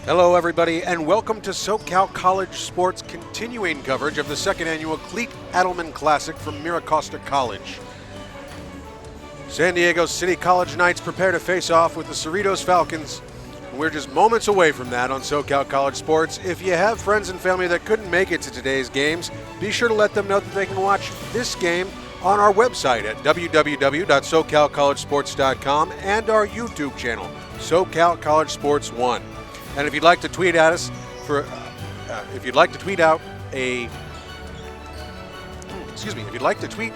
Hello, everybody, and welcome to SoCal College Sports' continuing coverage of the second annual Cleat Adelman Classic from Miracosta College. San Diego City College Knights prepare to face off with the Cerritos Falcons. We're just moments away from that on SoCal College Sports. If you have friends and family that couldn't make it to today's games, be sure to let them know that they can watch this game on our website at www.socalcollegesports.com and our YouTube channel, SoCal College Sports 1. And if you'd like to tweet at us if you'd like to tweet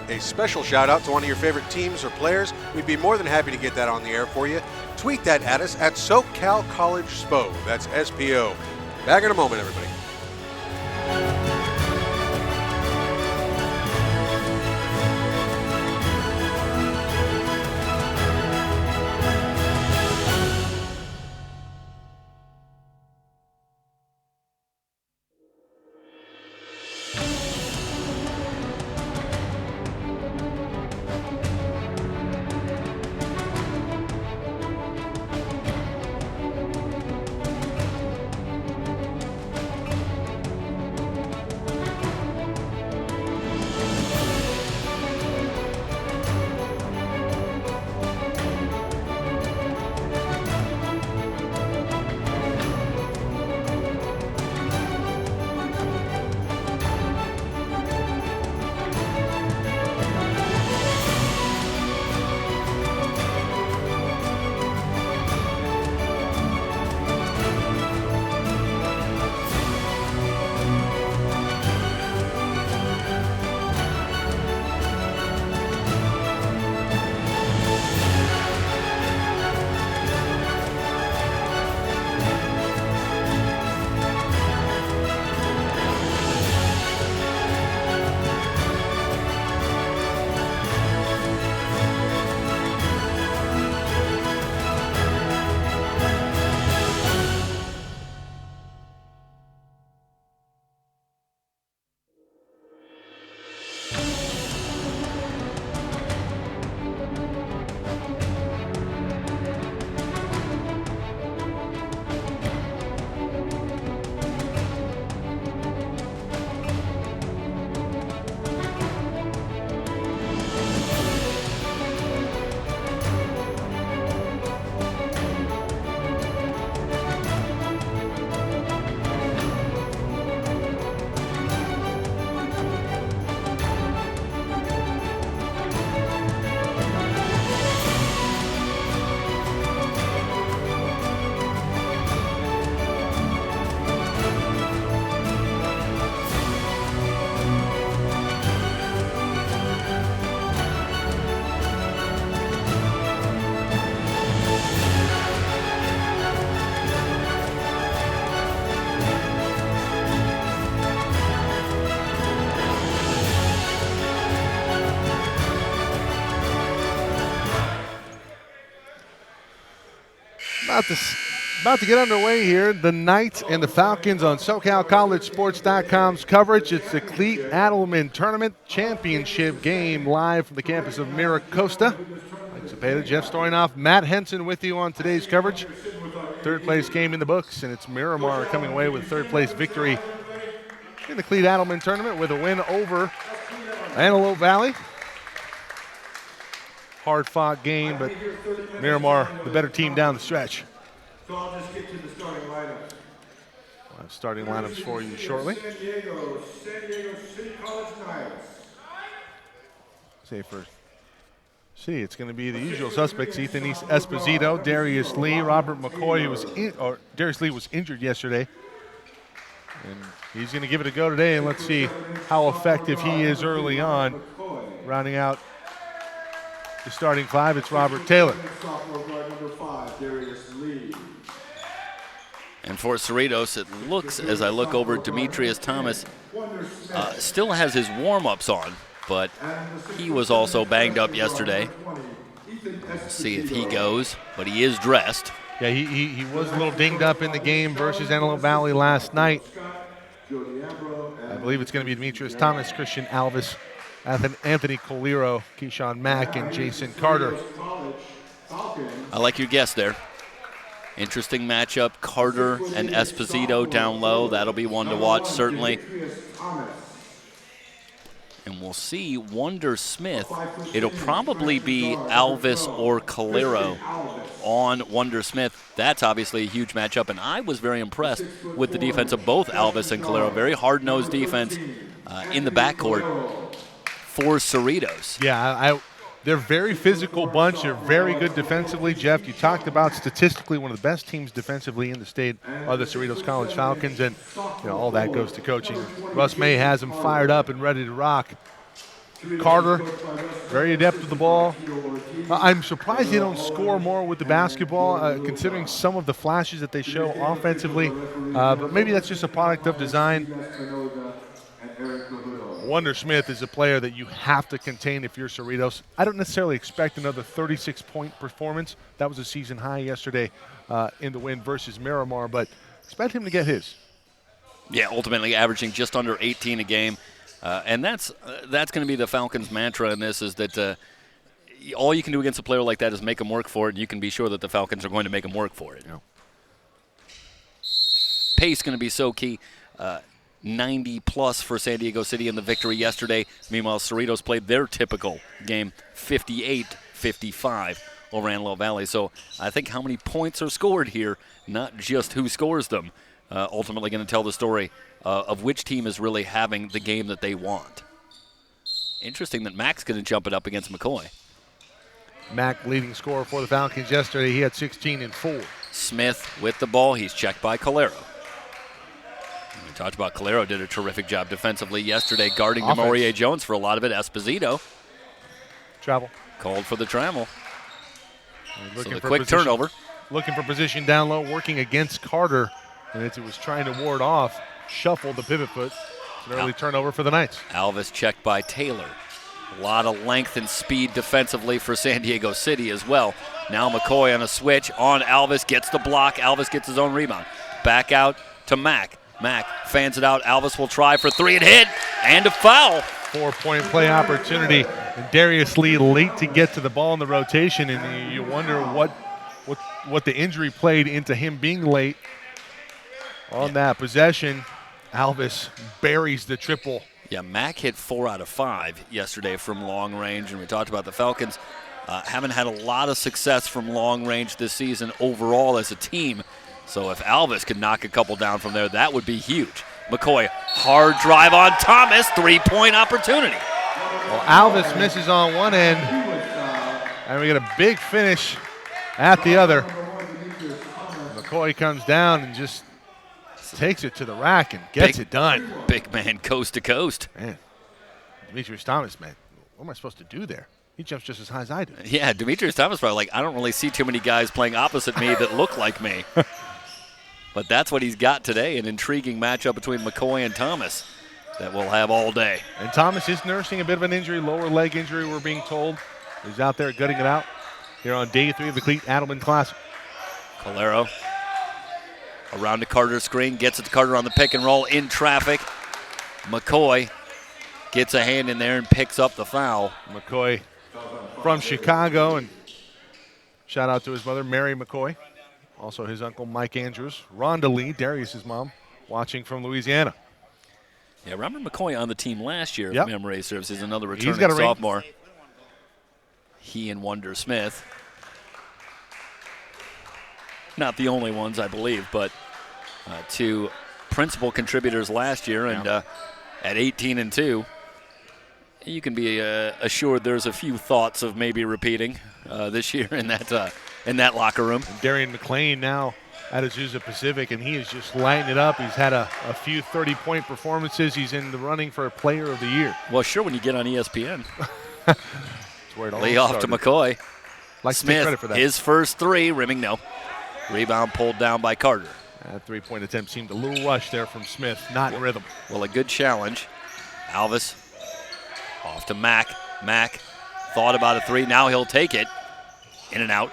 a special shout out to one of your favorite teams or players, we'd be more than happy to get that on the air for you. Tweet that at us at SoCal College SPO. That's SPO. Back in a moment, everybody. About to get underway here. The Knights and the Falcons on SoCalCollegeSports.com's coverage. It's the Cleat Adelman Tournament Championship game live from the campus of Miracosta. Mike Cepeda, Jeff Storinoff, Matt Henson with you on today's coverage. Third place game in the books, and it's Miramar coming away with third place victory in the Cleat Adelman Tournament with a win over Antelope Valley. Hard-fought game, but Miramar, the better team down the stretch. So I'll just get to the starting lineups. We'll have starting lineups for you shortly. San Diego City College Knights. Say for City, it's going to be the usual suspects: Ethan Esposito, Darius Lee, Robert McCoy, Darius Lee was injured yesterday, and he's going to give it a go today. And let's see how effective he is early on. Rounding out the starting five, it's Robert Taylor. And for Cerritos, it looks, as I look over, Demetrius Thomas still has his warm-ups on, but he was also banged up yesterday. We'll see if he goes, but he is dressed. Yeah, he was a little dinged up in the game versus Antelope Valley last night. I believe it's going to be Demetrius Thomas, Christian Alvis, Anthony Coliro, Keyshawn Mack, and Jason Carter. I like your guess there. Interesting matchup, Carter and Esposito down low. That'll be one to watch, certainly. And we'll see Wonder Smith. It'll probably be Alvis or Calero on Wonder Smith. That's obviously a huge matchup, and I was very impressed with the defense of both Alvis and Calero. Very hard-nosed defense in the backcourt for Cerritos. Yeah, they're a very physical bunch. They're very good defensively. Jeff, you talked about statistically one of the best teams defensively in the state are the Cerritos College Falcons, and all that goes to coaching. Russ May has them fired up and ready to rock. Carter, very adept with the ball. I'm surprised they don't score more with the basketball, considering some of the flashes that they show offensively. But maybe that's just a product of design. Wonder Smith is a player that you have to contain if you're Cerritos. I don't necessarily expect another 36-point performance. That was a season high yesterday in the win versus Miramar, but expect him to get his. Yeah, ultimately averaging just under 18 a game. And that's going to be the Falcons' mantra in this, is that all you can do against a player like that is make him work for it, and you can be sure that the Falcons are going to make him work for it. Yeah. Pace going to be so key. 90-plus for San Diego City in the victory yesterday. Meanwhile, Cerritos played their typical game, 58-55 over Antelope Valley. So I think how many points are scored here, not just who scores them, ultimately going to tell the story of which team is really having the game that they want. Interesting that Mac's going to jump it up against McCoy. Mac leading scorer for the Falcons yesterday. He had 16 and 4. Smith with the ball. He's checked by Calero. We talked about Calero did a terrific job defensively yesterday, guarding DeMaurier Jones for a lot of it. Esposito. Travel. Called for the travel. So the quick position, turnover. Looking for position down low, working against Carter. And as it was trying to ward off, shuffled the pivot foot. It's an early turnover for the Knights. Alvis checked by Taylor. A lot of length and speed defensively for San Diego City as well. Now McCoy on a switch on Alvis, gets the block. Alvis gets his own rebound. Back out to Mac. Mac fans it out. Alvis will try for three and hit, and a foul. 4-point play opportunity. And Darius Lee late to get to the ball in the rotation, and you wonder what the injury played into him being late on that possession. Alvis buries the triple. Yeah, Mac hit 4 out of 5 yesterday from long range, and we talked about the Falcons haven't had a lot of success from long range this season overall as a team. So if Alvis could knock a couple down from there, that would be huge. McCoy, hard drive on Thomas, 3-point opportunity. Well, Alvis misses on one end, and we get a big finish at the other. McCoy comes down and just takes it to the rack and gets it done. Big man coast to coast. Man, Demetrius Thomas, man, what am I supposed to do there? He jumps just as high as I do. Yeah, Demetrius Thomas probably like, I don't really see too many guys playing opposite me that look like me. But that's what he's got today, an intriguing matchup between McCoy and Thomas that we'll have all day. And Thomas is nursing a bit of an injury, lower leg injury, we're being told. He's out there gutting it out here on day 3 of the Cleat Adelman Classic. Calero around to Carter's screen, gets it to Carter on the pick and roll in traffic. McCoy gets a hand in there and picks up the foul. McCoy from Chicago, and shout out to his mother, Mary McCoy. Also his uncle, Mike Andrews. Rhonda Lee, Darius's mom, watching from Louisiana. Yeah, Robert McCoy on the team last year, Yep. if memory serves. He's another He's returning got a ring. sophomore. He and Wonder Smith. Not the only ones, I believe, but two principal contributors last year, and at 18 and 2, you can be assured there's a few thoughts of maybe repeating this year in that locker room. And Darian McClain now at Azusa Pacific, and he is just lighting it up. He's had a few 30-point performances. He's in the running for a Player of the Year. Well, sure, when you get on ESPN. That's where it all Lay off to started. McCoy. Like to take Smith, credit for that. his first three, rimming no. Rebound pulled down by Carter. That 3-point attempt seemed a little rushed there from Smith, not in rhythm. Well, a good challenge. Alvis off to Mac. Mac thought about a three. Now he'll take it. In and out.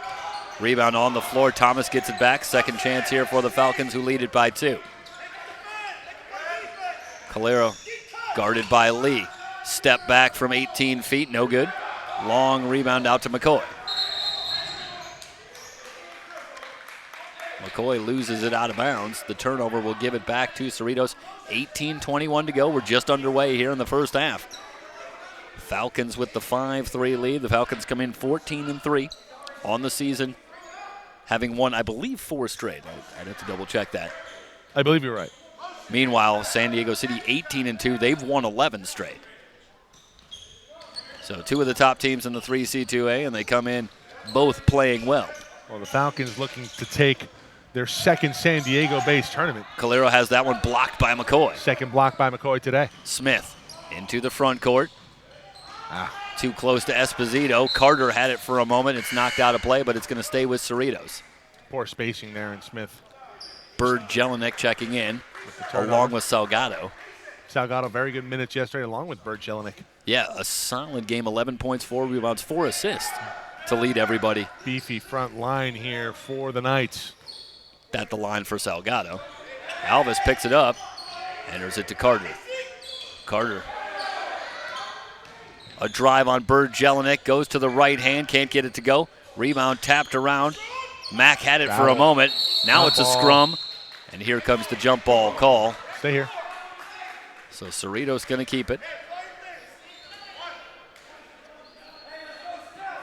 Rebound on the floor. Thomas gets it back. Second chance here for the Falcons, who lead it by 2. Calero guarded by Lee. Step back from 18 feet. No good. Long rebound out to McCoy. McCoy loses it out of bounds. The turnover will give it back to Cerritos. 18-21 to go. We're just underway here in the first half. Falcons with the 5-3 lead. The Falcons come in 14-3 on the season, having won, I believe, 4 straight. I'd have to double check that. I believe you're right. Meanwhile, San Diego City 18-2. They've won 11 straight. So 2 of the top teams in the 3C2A, and they come in both playing well. Well, the Falcons looking to take their second San Diego-based tournament. Calero has that one blocked by McCoy. Second block by McCoy today. Smith into the front court. Too close to Esposito. Carter had it for a moment. It's knocked out of play, but it's going to stay with Cerritos. Poor spacing there in Smith. Bird Jelinek checking in, along with Salgado. Salgado, very good minutes yesterday, along with Bird Jelinek. Yeah, a solid game. 11 points, 4 rebounds, 4 assists to lead everybody. Beefy front line here for the Knights. At the line for Salgado. Alvis picks it up, enters it to Carter. Carter. A drive on Bird Jelinek, goes to the right hand, can't get it to go. Rebound tapped around. Mack had it for a moment. Now it's a scrum, and here comes the jump ball call. Stay here. So Cerritos going to keep it.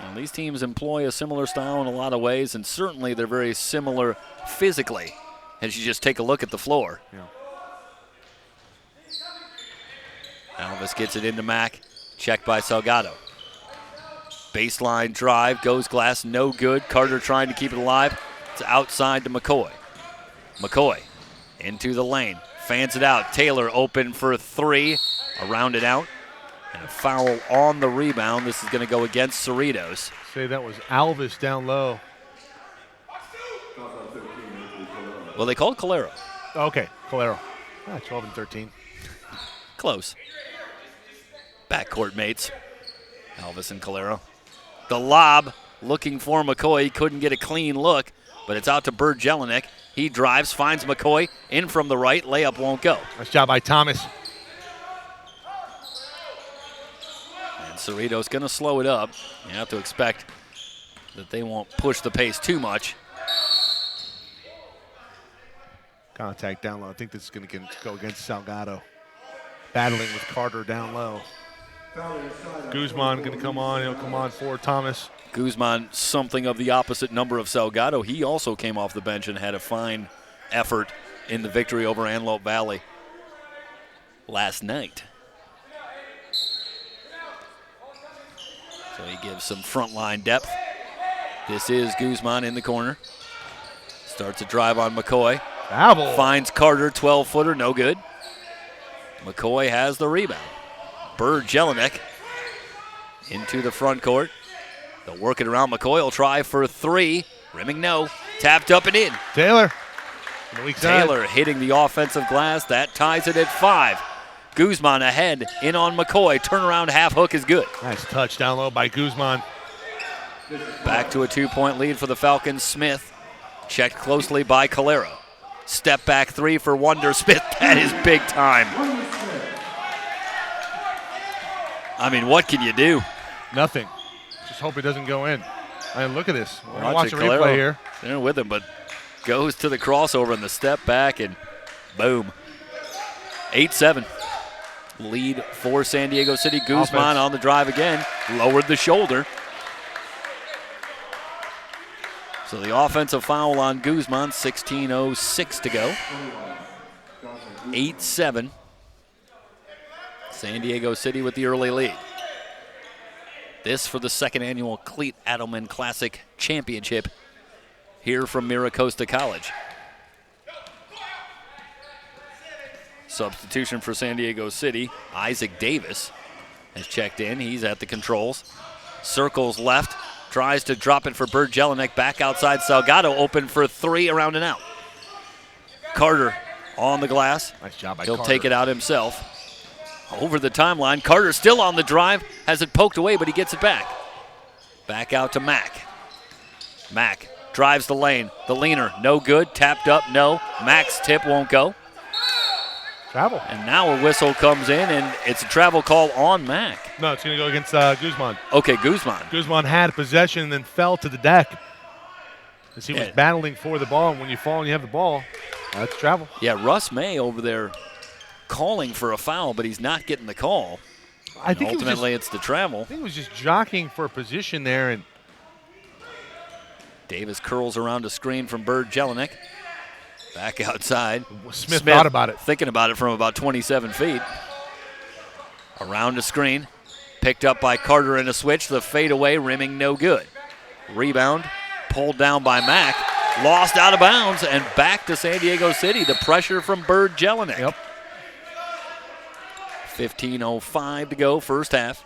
And these teams employ a similar style in a lot of ways, and certainly they're very similar physically as you just take a look at the floor. Yeah. Alvis gets it into Mack. Checked by Salgado. Baseline drive, goes glass, no good. Carter trying to keep it alive. It's outside to McCoy. McCoy into the lane, fans it out. Taylor open for 3, around it out. And a foul on the rebound. This is going to go against Cerritos. Say that was Alvis down low. Well, they called Calero. Okay, Calero. 12 and 13. Close. Backcourt mates, Alvis and Calero. The lob looking for McCoy. He couldn't get a clean look, but it's out to Bird Jelinek. He drives, finds McCoy, in from the right. Layup won't go. Nice job by Thomas. And Cerritos going to slow it up. You have to expect that they won't push the pace too much. Contact down low. I think this is going to go against Salgado. Battling with Carter down low. Guzman going to come on. He'll come on for Thomas. Guzman, something of the opposite number of Salgado. He also came off the bench and had a fine effort in the victory over Antelope Valley last night. So he gives some frontline depth. This is Guzman in the corner. Starts a drive on McCoy. Travel. Finds Carter, 12-footer, no good. McCoy has the rebound. Bird Jelinek into the front court. They'll work it around. McCoy will try for 3. Rimming no. Tapped up and in. Taylor. On the weak side. Taylor hitting the offensive glass. That ties it at 5. Guzman ahead. In on McCoy. Turnaround half hook is good. Nice touch down low by Guzman. Back to a 2-point lead for the Falcons. Smith checked closely by Calero. Step back 3 for Wonder Smith. That is big time. I mean, what can you do? Nothing. Just hope it doesn't go in. I mean, look at this. Watch the Calero replay here. They're with him, but goes to the crossover and the step back, and boom. 8-7. Lead for San Diego City. Guzman Offense. on the drive again. Lowered the shoulder. So the offensive foul on Guzman, 16:06 to go. 8-7. San Diego City with the early lead. This for the second annual Cleat Adelman Classic Championship here from Miracosta College. Substitution for San Diego City. Isaac Davis has checked in. He's at the controls. Circles left. Tries to drop it for Bird Jelinek. Back outside. Salgado open for 3, around and out. Carter on the glass. Nice job by He'll Carter. take it out himself. Over the timeline. Carter still on the drive. Has it poked away, but he gets it back. Back out to Mack. Mack drives the lane. The leaner, no good. Tapped up, no. Mack's tip won't go. Travel. And now a whistle comes in, and it's a travel call on Mack. No, it's going to go against Guzman. Okay, Guzman. Guzman had possession and then fell to the deck. As he was battling for the ball, and when you fall and you have the ball, that's travel. Yeah, Russ May over there calling for a foul, but he's not getting the call. I think ultimately it's the travel. I think he was just jockeying for a position there. And Davis curls around a screen from Bird Jelinek. Back outside. Smith thought about it. Thinking about it from about 27 feet. Around the screen. Picked up by Carter in a switch. The fadeaway rimming no good. Rebound pulled down by Mack. Lost out of bounds and back to San Diego City. The pressure from Bird Jelinek. Yep. 15:05 to go, first half.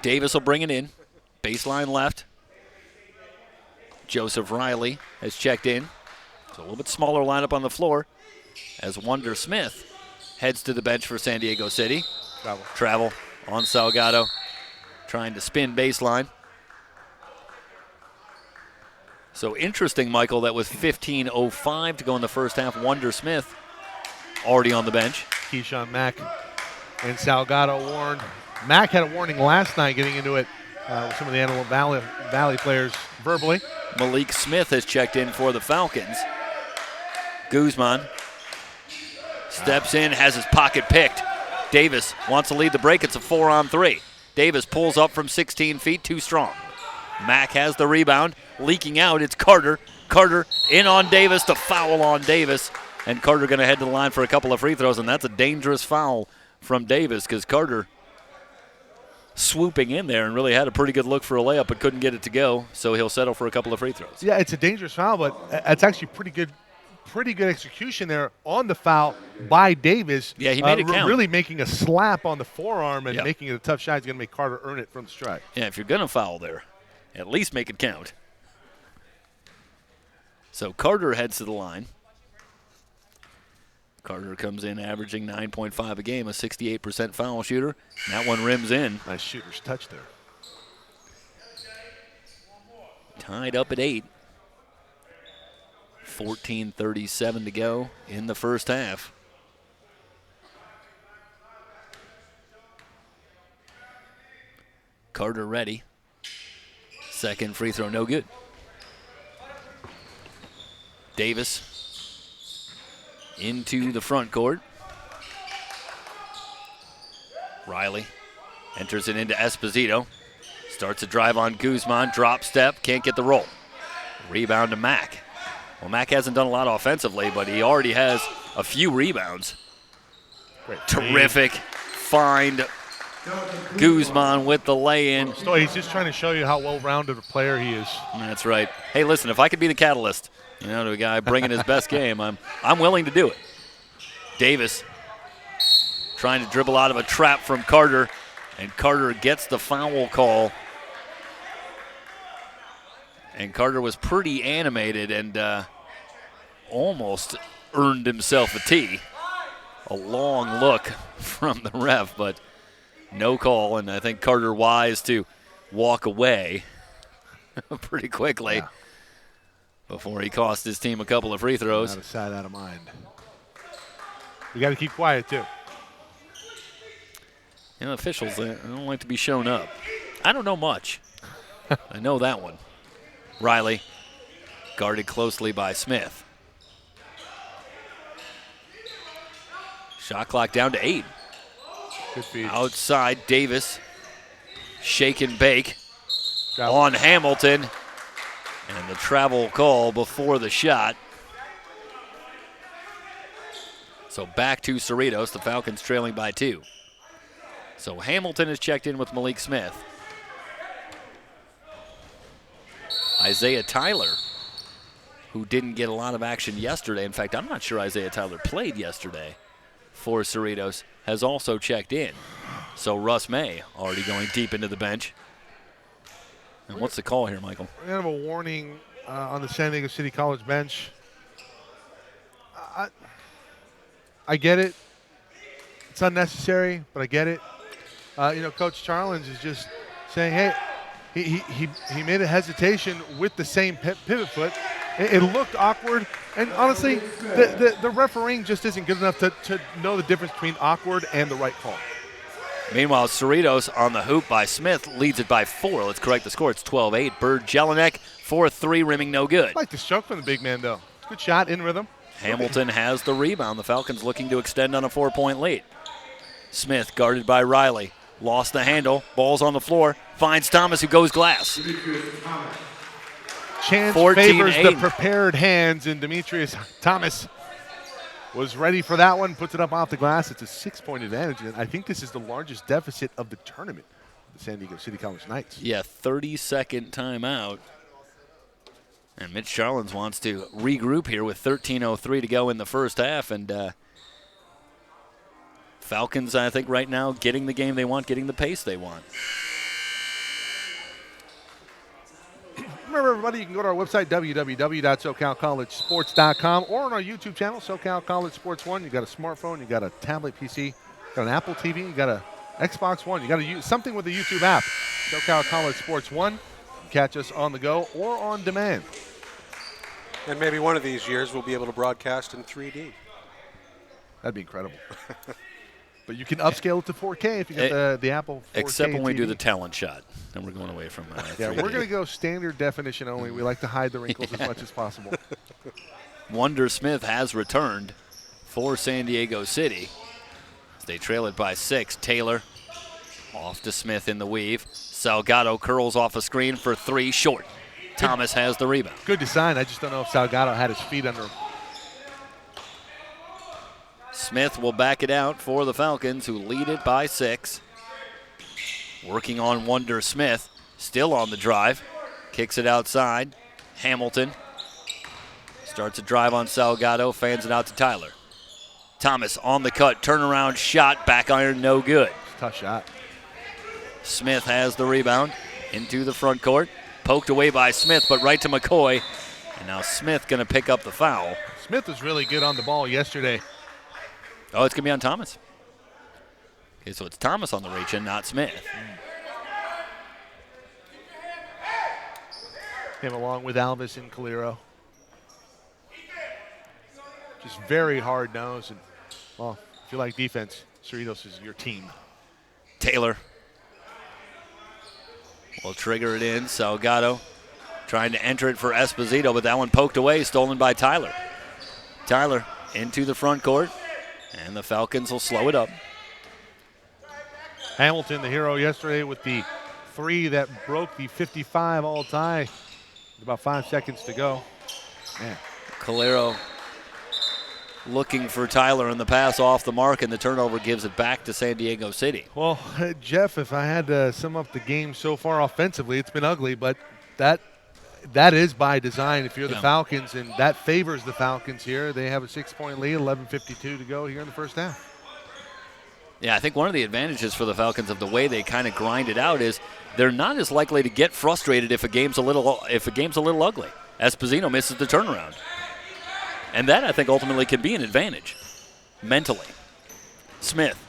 Davis will bring it in. Baseline left. Joseph Riley has checked in. It's a little bit smaller lineup on the floor as Wonder Smith heads to the bench for San Diego City. Travel on Salgado, trying to spin baseline. So interesting, Michael, that with 15:05 to go in the first half, Wonder Smith already on the bench. Keyshawn Mack and Salgado warned. Mack had a warning last night getting into it with some of the Antelope Valley players verbally. Malik Smith has checked in for the Falcons. Guzman steps in, has his pocket picked. Davis wants to lead the break. It's a 4-on-3. Davis pulls up from 16 feet, too strong. Mack has the rebound. Leaking out, it's Carter. Carter in on Davis, the foul on Davis. And Carter going to head to the line for a couple of free throws, and that's a dangerous foul from Davis because Carter swooping in there and really had a pretty good look for a layup but couldn't get it to go, so he'll settle for a couple of free throws. Yeah, it's a dangerous foul, but it's actually pretty good execution there on the foul by Davis. Yeah, he made it count. Really making a slap on the forearm and making it a tough shot. He's going to make Carter earn it from the strike. Yeah, if you're going to foul there, at least make it count. So Carter heads to the line. Carter comes in averaging 9.5 a game, a 68% foul shooter. And that one rims in. Nice shooter's touch there. Tied up at 8. 14:37 to go in the first half. Carter ready. Second free throw, no good. Davis into the front court. Riley enters it into Esposito. Starts a drive on Guzman, drop step, can't get the roll. Rebound to Mack. Well, Mack hasn't done a lot offensively, but he already has a few rebounds. Great. Terrific find. Guzman with the lay-in. So he's just trying to show you how well-rounded a player he is. That's right. Hey, listen, if I could be the catalyst, to a guy bringing his best game, I'm willing to do it. Davis trying to dribble out of a trap from Carter, and Carter gets the foul call. And Carter was pretty animated and almost earned himself a tee. A long look from the ref, but no call, and I think Carter wise to walk away pretty quickly before he cost his team a couple of free throws. Out of sight, out of mind. We got to keep quiet, too. Officials, they don't like to be shown up. I don't know much. I know that one. Riley, guarded closely by Smith. Shot clock down to 8. Good feed. Outside, Davis, shake and bake Travel. On Hamilton. And the travel call before the shot. So back to Cerritos, the Falcons trailing by 2. So Hamilton has checked in with Malik Smith. Isaiah Tyler, who didn't get a lot of action yesterday. In fact, I'm not sure Isaiah Tyler played yesterday for Cerritos, has also checked in. So Russ May already going deep into the bench. And what's the call here, Michael? We have a warning on the San Diego City College bench. I get it. It's unnecessary, but I get it. Coach Charlins is just saying, hey, he made a hesitation with the same pivot foot. It looked awkward, and honestly, the refereeing just isn't good enough to know the difference between awkward and the right call. Meanwhile, Cerritos on the hoop by Smith leads it by 4. Let's correct the score. It's 12-8. Bird Jelinek, 4-3, rimming no good. I like the stroke from the big man, though. Good shot, in rhythm. Hamilton has the rebound. The Falcons looking to extend on a 4-point lead. Smith guarded by Riley. Lost the handle. Ball's on the floor. Finds Thomas, who goes glass. Chance 14-8. favors the prepared hands, and Demetrius Thomas was ready for that one. Puts it up off the glass. It's a 6-point advantage, and I think this is the largest deficit of the tournament, the San Diego City College Knights. Yeah, 30-second timeout. And Mitch Charlins wants to regroup here with 13:03 to go in the first half. And Falcons, I think, right now getting the game they want, getting the pace they want. Remember, everybody, you can go to our website, www.socalcollegesports.com, or on our YouTube channel, SoCal College Sports 1. You got a smartphone, you got a tablet PC, you got an Apple TV, you got a Xbox One, you got to use something with the YouTube app. SoCal College Sports 1. Catch us on the go or on demand. And maybe one of these years we'll be able to broadcast in 3D. That'd be incredible. But you can upscale it to 4K if you get the Apple 4K Except when we TV. do the talent shot. Then we're going away from 3D. Yeah, we're going to go standard definition only. We like to hide the wrinkles as much as possible. Wonder Smith has returned for San Diego City. They trail it by 6. Taylor off to Smith in the weave. Salgado curls off a screen for 3, short. Thomas has the rebound. Good design. I just don't know if Salgado had his feet under him. Smith will back it out for the Falcons, who lead it by 6. Working on Wonder Smith, still on the drive. Kicks it outside. Hamilton starts a drive on Salgado, fans it out to Tyler. Thomas on the cut, turnaround shot, back iron, no good. Tough shot. Smith has the rebound into the front court. Poked away by Smith, but right to McCoy. And now Smith going to pick up the foul. Smith was really good on the ball yesterday. Oh, it's going to be on Thomas. Okay, so it's Thomas on the reach-in, not Smith. Him along with Alvis and Calero. Just very hard-nosed. And, well, if you like defense, Cerritos is your team. Taylor will trigger it in. Salgado trying to enter it for Esposito, but that one poked away, stolen by Tyler. Tyler into the front court, and the Falcons will slow it up. Hamilton, the hero yesterday, with the 3 that broke the 55 all-tie. About 5 seconds to go. Man. Calero looking for Tyler, and the pass off the mark, and the turnover gives it back to San Diego City. Well, Jeff, if I had to sum up the game so far offensively, it's been ugly, but that is by design if you're the Falcons, and that favors the Falcons here. They have a 6-point lead, 11:52 to go here in the first half. Yeah, I think one of the advantages for the Falcons of the way they kind of grind it out is they're not as likely to get frustrated if a game's a little ugly. Esposito misses the turnaround. And that, I think, ultimately can be an advantage mentally. Smith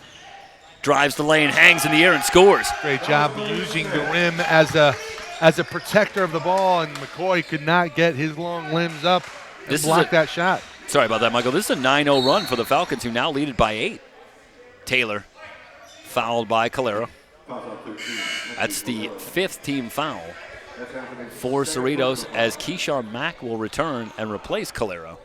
drives the lane, hangs in the air, and scores. Great job using the rim as a protector of the ball, and McCoy could not get his long limbs up and block that shot. Sorry about that, Michael. This is a 9-0 run for the Falcons, who now lead it by 8. Taylor fouled by Calero. That's the 5th team foul for Cerritos, as Keyshawn Mack will return and replace Calero.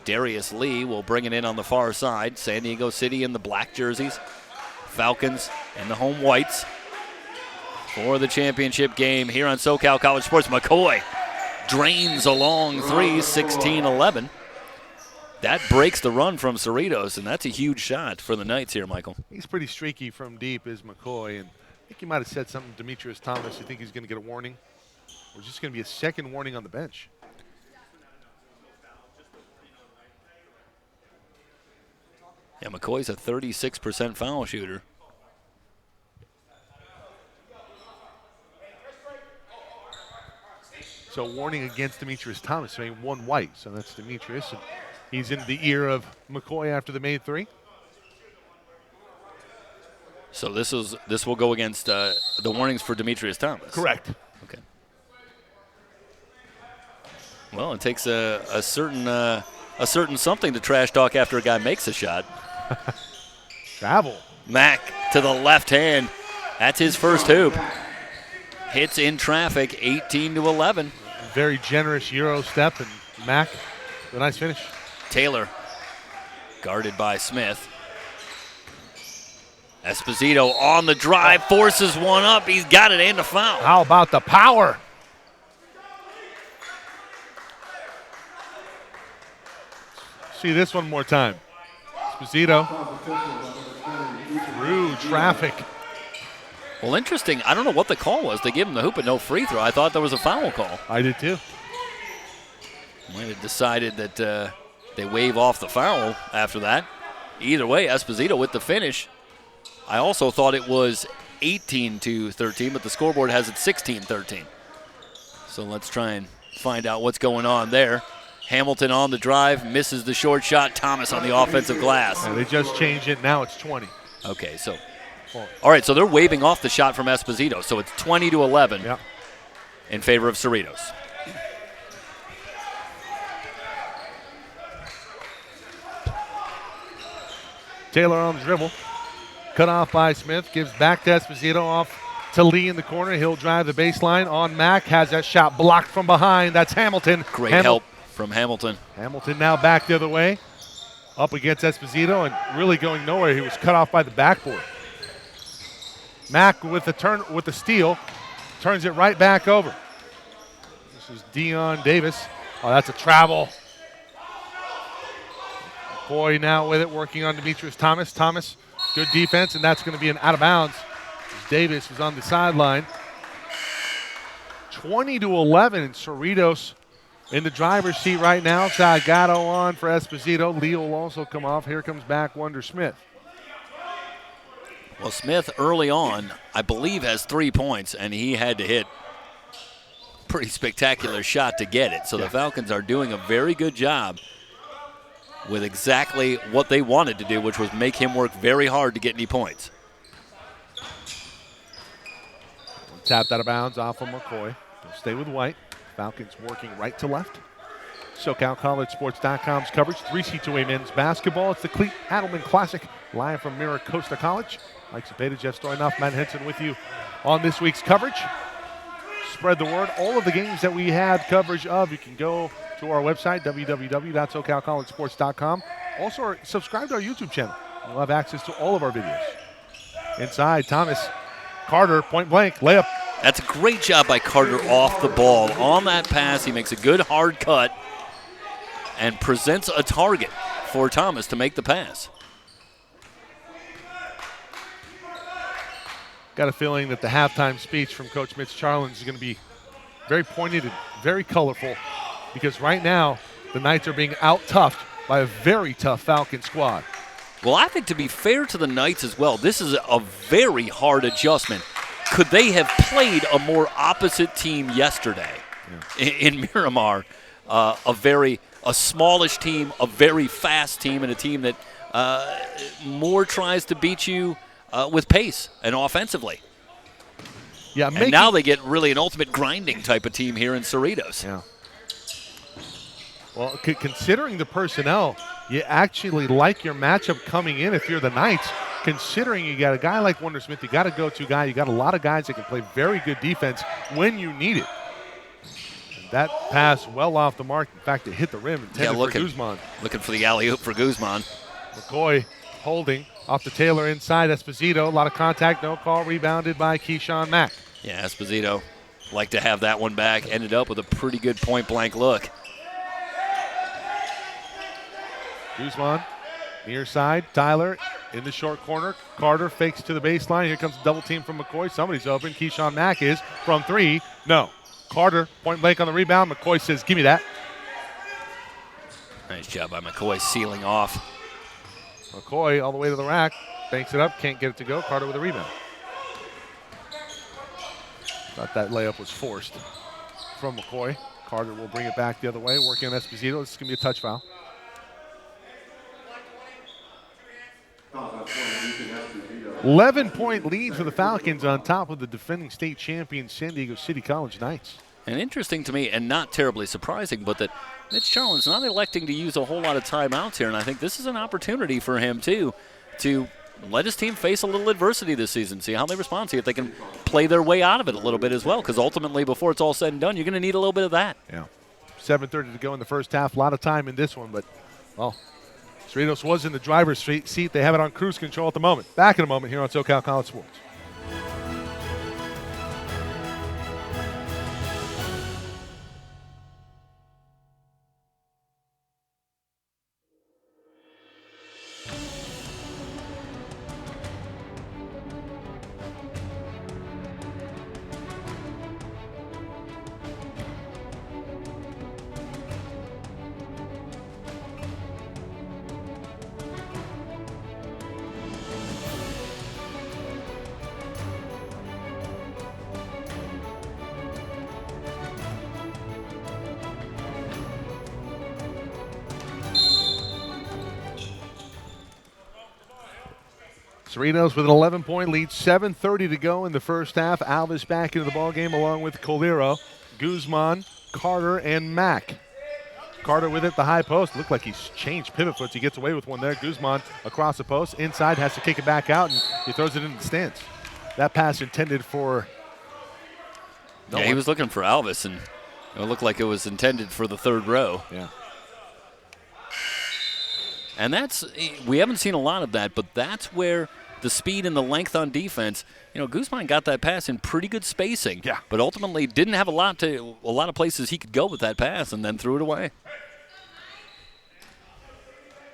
Darius Lee will bring it in on the far side. San Diego City in the black jerseys. Falcons in the home whites for the championship game here on SoCal College Sports. McCoy drains a long 3, 16-11. That breaks the run from Cerritos, and that's a huge shot for the Knights here, Michael. He's pretty streaky from deep, is McCoy, and I think he might have said something to Demetrius Thomas. You think he's going to get a warning? Or just going to be a second warning on the bench? Yeah, McCoy's a 36% foul shooter. So warning against Demetrius Thomas, so 1 white. So that's Demetrius. And he's in the ear of McCoy after the made 3. So this will go against the warnings for Demetrius Thomas. Correct. Okay. Well, it takes a certain something to trash talk after a guy makes a shot. Travel. Mack to the left hand. That's his first hoop. Hits in traffic, 18-11. Very generous Euro step, and Mack, a nice finish. Taylor, guarded by Smith. Esposito on the drive, forces one up. He's got it and a foul. How about the power? See this one more time. Esposito through traffic. Well, interesting. I don't know what the call was. They gave him the hoop but no free throw. I thought there was a foul call. I did too. Might have decided that they wave off the foul after that. Either way, Esposito with the finish. I also thought it was 18-13, but the scoreboard has it 16-13. So let's try and find out what's going on there. Hamilton on the drive, misses the short shot. Thomas on the offensive glass. Yeah, they just changed it. Now it's 20. Okay, so. All right, so they're waving off the shot from Esposito. So it's 20-11 in favor of Cerritos. Taylor on the dribble. Cut off by Smith. Gives back to Esposito, off to Lee in the corner. He'll drive the baseline on Mack. Has that shot blocked from behind. That's Hamilton. Great help from Hamilton. Hamilton now back the other way. Up against Esposito and really going nowhere. He was cut off by the backboard. Mack with the steal. Turns it right back over. This is Dion Davis. Oh, that's a travel. McCoy now with it, working on Demetrius Thomas. Thomas, good defense, and that's going to be an out of bounds. Davis was on the sideline. 20-11, and Cerritos in the driver's seat right now. Salgado on for Esposito. Lee will also come off. Here comes back Wonder Smith. Well, Smith early on, I believe, has 3 points, and he had to hit a pretty spectacular shot to get it. So the Falcons are doing a very good job with exactly what they wanted to do, which was make him work very hard to get any points. Tapped out of bounds off of McCoy. They'll stay with White. Falcons working right to left. SoCalCollegeSports.com's coverage. 3C2A men's basketball. It's the Cleat Adelman Classic, live from Mira Costa College. Mike Cepeda, Jeff Stoynoff, Matt Henson with you on this week's coverage. Spread the word. All of the games that we had coverage of, you can go to our website, www.socalcollegesports.com. Also, subscribe to our YouTube channel. You'll have access to all of our videos. Inside, Thomas. Carter, point blank, layup. That's a great job by Carter off the ball. On that pass, he makes a good hard cut and presents a target for Thomas to make the pass. Got a feeling that the halftime speech from Coach Mitch Charlins is going to be very pointed and very colorful, because right now the Knights are being out-toughed by a very tough Falcon squad. Well, I think to be fair to the Knights as well, this is a very hard adjustment. Could they have played a more opposite team yesterday in Miramar? A smallish team, a very fast team, and a team that more tries to beat you with pace and offensively. Yeah, and now they get really an ultimate grinding type of team here in Cerritos. Yeah. Well, considering the personnel, you actually like your matchup coming in if you're the Knights. Considering you got a guy like Wonder Smith, you got a go-to guy, you got a lot of guys that can play very good defense when you need it. And that pass well off the mark. In fact, it hit the rim intended for Guzman. Looking for the alley-oop for Guzman. McCoy holding off the Taylor inside Esposito. A lot of contact, no call, rebounded by Keyshawn Mack. Yeah, Esposito like to have that one back. Ended up with a pretty good point-blank look. Guzman, near side. Tyler in the short corner. Carter fakes to the baseline. Here comes a double team from McCoy. Somebody's open. Keyshawn Mack is from three. No. Carter, point blank on the rebound. McCoy says, give me that. Nice job by McCoy sealing off. McCoy all the way to the rack. Banks it up. Can't get it to go. Carter with a rebound. Thought that layup was forced from McCoy. Carter will bring it back the other way. Working on Esposito. This is going to be a touch foul. 11-point lead for the Falcons on top of the defending state champion San Diego City College Knights. And interesting to me, and not terribly surprising, but that Mitch Charlin's not electing to use a whole lot of timeouts here, and I think this is an opportunity for him, too, to let his team face a little adversity this season, see how they respond, see if they can play their way out of it a little bit as well, because ultimately, before it's all said and done, you're going to need a little bit of that. Yeah. 7:30 to go in the first half. A lot of time in this one, but, well, Cerritos was in the driver's seat. They have it on cruise control at the moment. Back in a moment here on SoCal College Sports. Cerritos with an 11-point lead, 7:30 to go in the first half. Alvis back into the ballgame along with Colero, Guzman, Carter, and Mack. Carter with it, the high post. Looked like he's changed pivot foots. He gets away with one there. Guzman across the post, inside, has to kick it back out, and he throws it into the stands. That pass intended for no one. He was looking for Alvis, and it looked like it was intended for the third row. Yeah. And we haven't seen a lot of that, but that's where the speed and the length on defense, Guzman got that pass in pretty good spacing. Yeah. But ultimately didn't have a lot of places he could go with that pass and then threw it away.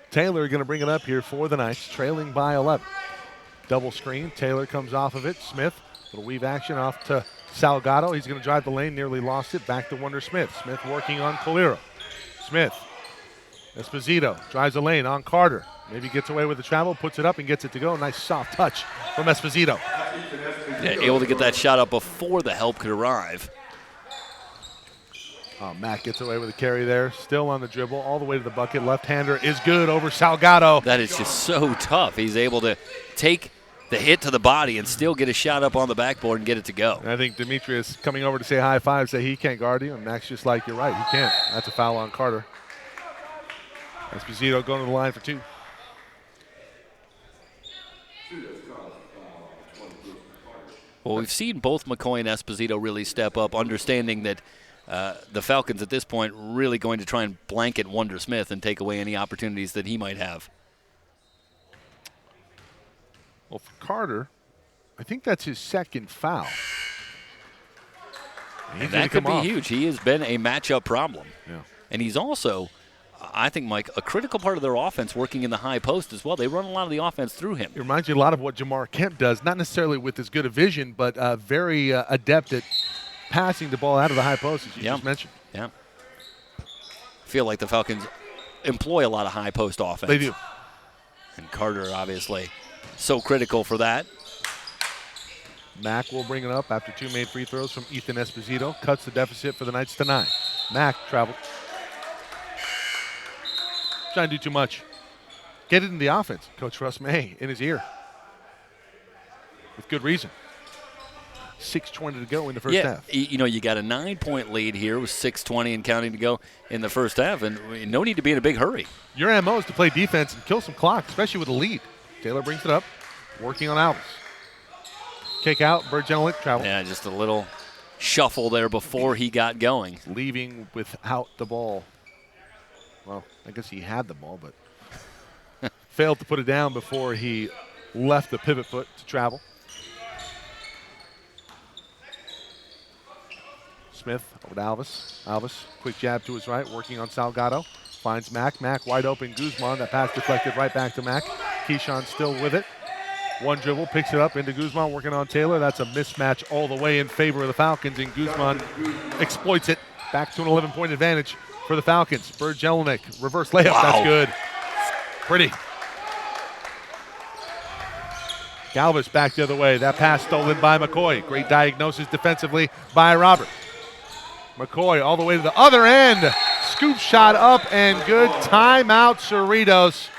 Taylor going to bring it up here for the Knights, trailing by 11. Double screen. Taylor comes off of it. Smith, little weave action off to Salgado. He's going to drive the lane, nearly lost it. Back to Wonder Smith. Smith working on Colero. Smith. Esposito drives the lane on Carter. Maybe gets away with the travel, puts it up and gets it to go. Nice soft touch from Esposito. Yeah, able to get that shot up before the help could arrive. Oh, Matt gets away with a carry there. Still on the dribble, all the way to the bucket. Left-hander is good over Salgado. That is just so tough. He's able to take the hit to the body and still get a shot up on the backboard and get it to go. And I think Demetrius coming over to say high five, say he can't guard you. And Max just like, you're right, he can't. That's a foul on Carter. Esposito going to the line for two. Well, we've seen both McCoy and Esposito really step up, understanding that the Falcons at this point really going to try and blanket Wonder Smith and take away any opportunities that he might have. Well, for Carter, I think that's his second foul. And that could be huge. He has been a matchup problem. Yeah. And he's also, I think, Mike, a critical part of their offense working in the high post as well. They run a lot of the offense through him. It reminds you a lot of what Jamar Kemp does, not necessarily with as good a vision, but very adept at passing the ball out of the high post, as you just mentioned. Yeah. I feel like the Falcons employ a lot of high post offense. They do. And Carter, obviously, so critical for that. Mack will bring it up after two made free throws from Ethan Esposito. Cuts the deficit for the Knights to 9. Mack traveled. Trying to do too much. Get it in the offense. Coach Russ May in his ear. With good reason. 6:20 to go in the first half. You got a 9-point lead here with 6:20 and counting to go in the first half, and no need to be in a big hurry. Your MO is to play defense and kill some clock, especially with a lead. Taylor brings it up, working on Alvis. Kick out, Bergelic travel. Yeah, just a little shuffle there before he got going. Leaving without the ball. Well, I guess he had the ball, but failed to put it down before he left the pivot foot to travel. Smith over to Alvis. Alvis, quick jab to his right, working on Salgado. Finds Mack. Mack wide open. Guzman. That pass deflected right back to Mack. Keyshawn still with it. One dribble, picks it up into Guzman, working on Taylor. That's a mismatch all the way in favor of the Falcons, and Guzman exploits it. Back to an 11-point advantage for the Falcons. Jelinek, reverse layup. Wow. That's good. Pretty. Galvis back the other way. That pass stolen by McCoy. Great diagnosis defensively by Robert. McCoy all the way to the other end. Scoop shot up and good. Timeout, Cerritos.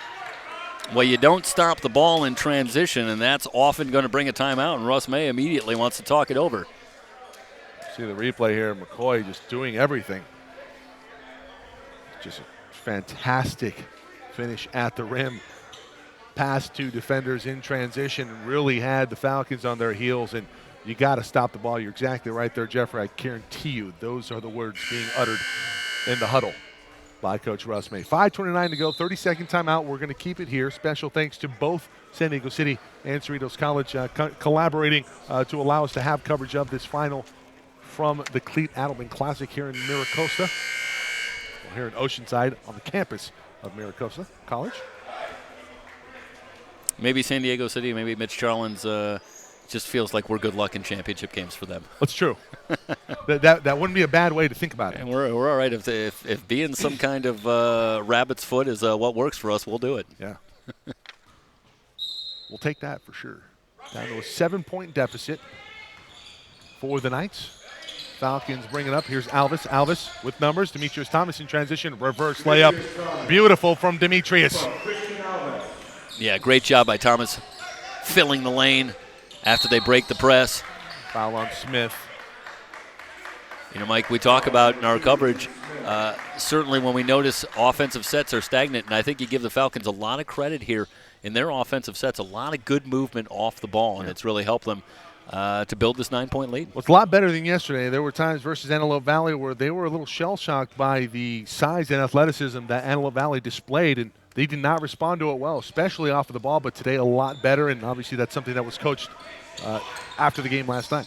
Well, you don't stop the ball in transition, and that's often going to bring a timeout, and Russ May immediately wants to talk it over. See the replay here. McCoy just doing everything. Just a fantastic finish at the rim. Past two defenders in transition, really had the Falcons on their heels, and you got to stop the ball. You're exactly right there, Jeffrey. I guarantee you those are the words being uttered in the huddle by Coach Russ May. 5:29 to go, 30-second timeout. We're going to keep it here. Special thanks to both San Diego City and Cerritos College collaborating to allow us to have coverage of this final from the Cleat Adelman Classic here in Miracosta. Well, here in Oceanside on the campus of Miracosta College. Maybe San Diego City, maybe Mitch Charlins just feels like we're good luck in championship games for them. That's true. that wouldn't be a bad way to think about it. And we're all right. If being some kind of rabbit's foot is what works for us, we'll do it. Yeah. We'll take that for sure. Down to a 7-point deficit for the Knights. Falcons bring it up. Here's Alvis. Alvis with numbers. Demetrius Thomas in transition. Reverse layup. Beautiful from Demetrius. Yeah, great job by Thomas filling the lane after they break the press. Foul on Smith. You know, Mike, we talk about in our coverage, certainly when we notice offensive sets are stagnant, and I think you give the Falcons a lot of credit here in their offensive sets, a lot of good movement off the ball, and it's really helped them to build this 9-point lead. Well, it's a lot better than yesterday. There were times versus Antelope Valley where they were a little shell-shocked by the size and athleticism that Antelope Valley displayed, and they did not respond to it well, especially off of the ball, but today a lot better, and obviously that's something that was coached after the game last night.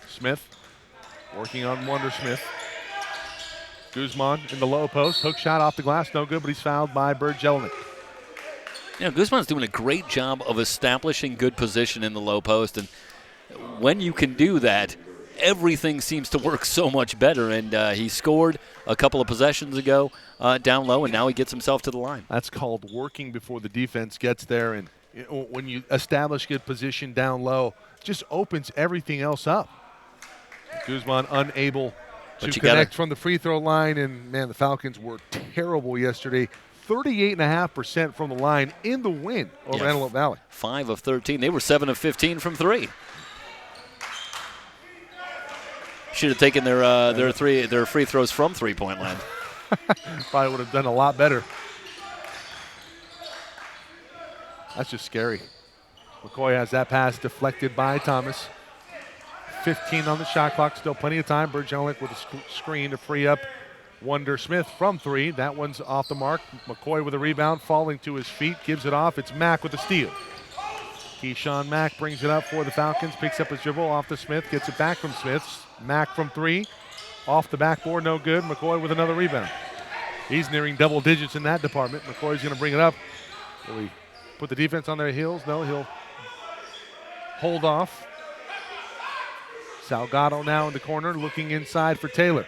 Smith working on Wonder Smith. Guzman in the low post, hook shot off the glass, no good, but he's fouled by Bird Jelinek. You know, Guzman's doing a great job of establishing good position in the low post, and when you can do that, everything seems to work so much better, and he scored a couple of possessions ago down low, and now he gets himself to the line. That's called working before the defense gets there, and when you establish good position down low, it just opens everything else up. Guzman unable to connect from the free throw line, and, man, the Falcons were terrible yesterday. 38.5% from the line in the win over Antelope Valley. 5 of 13. They were 7 of 15 from 3. Should have taken their free throws from three-point line. Probably would have done a lot better. That's just scary. McCoy has that pass deflected by Thomas. 15 on the shot clock, still plenty of time. Bird Jelinek with a screen to free up Wonder Smith from 3. That one's off the mark. McCoy with a rebound, falling to his feet, gives it off. It's Mack with a steal. Keyshawn Mack brings it up for the Falcons, picks up his dribble off the Smith, gets it back from Smith. Mack from 3, off the backboard, no good. McCoy with another rebound. He's nearing double digits in that department. McCoy's going to bring it up. Will he put the defense on their heels? No, he'll hold off. Salgado now in the corner, looking inside for Taylor.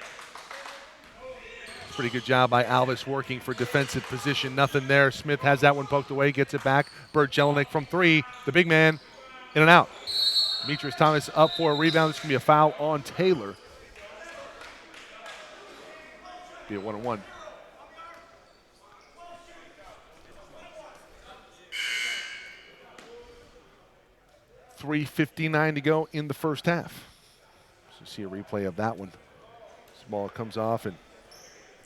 Pretty good job by Alvis working for defensive position. Nothing there. Smith has that one poked away, gets it back. Bird Jelinek from 3. The big man in and out. Demetrius Thomas up for a rebound. This is going to be a foul on Taylor. Be a 1-on-1. $3:59 to go in the first half. So see a replay of that one. This ball comes off and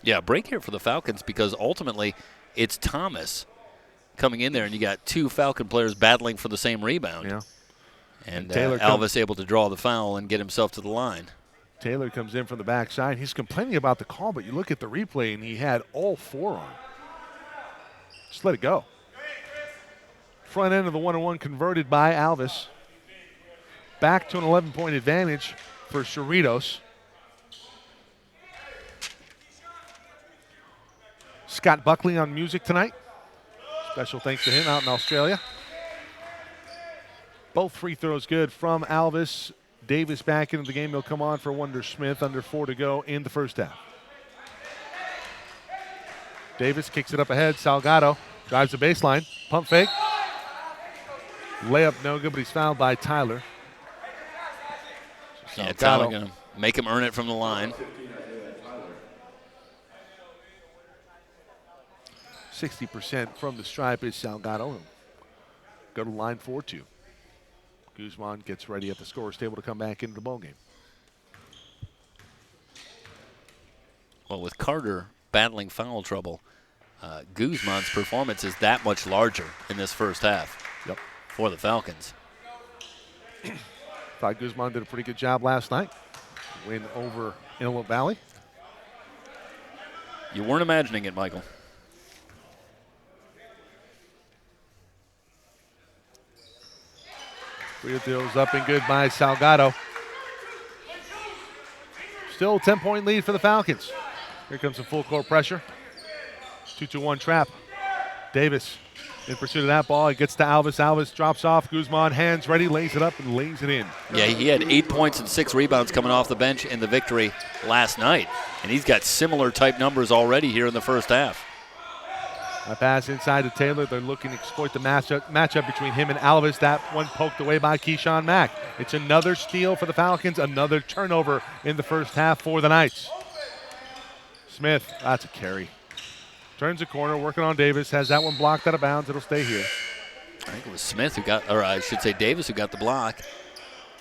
yeah, break here for the Falcons because ultimately it's Thomas coming in there, and you got 2 Falcon players battling for the same rebound. Yeah. And Alvis able to draw the foul and get himself to the line. Taylor comes in from the backside. He's complaining about the call, but you look at the replay, and he had all 4 on. Just let it go. Front end of the 1-on-1 converted by Alvis. Back to an 11-point advantage for Cerritos. Scott Buckley on music tonight. Special thanks to him out in Australia. Both free throws good from Alvis. Davis back into the game. He'll come on for Wonder Smith. Under 4 to go in the first half. Davis kicks it up ahead. Salgado drives the baseline. Pump fake. Layup no good, but he's fouled by Tyler. So yeah, Tyler going to make him earn it from the line. 60% from the stripe is Salgado. Go to line 4-2. Guzman gets ready at the scorer's table to come back into the ballgame. Well, with Carter battling foul trouble, Guzman's performance is that much larger in this first half for the Falcons. Thought Guzman did a pretty good job last night. Win over Antelope Valley. You weren't imagining it, Michael. Free throws up and good by Salgado. Still a 10-point lead for the Falcons. Here comes some full court pressure. 2-2-1 trap. Davis in pursuit of that ball. It gets to Alvis. Alvis drops off. Guzman, hands ready, lays it up and lays it in. Yeah, he had 8 points and 6 rebounds coming off the bench in the victory last night. And he's got similar type numbers already here in the first half. A pass inside to Taylor. They're looking to exploit the matchup between him and Alvis. That one poked away by Keyshawn Mack. It's another steal for the Falcons, another turnover in the first half for the Knights. Smith, that's a carry. Turns the corner, working on Davis. Has that one blocked out of bounds. It'll stay here. I think it was Smith who got, or I should say Davis who got the block.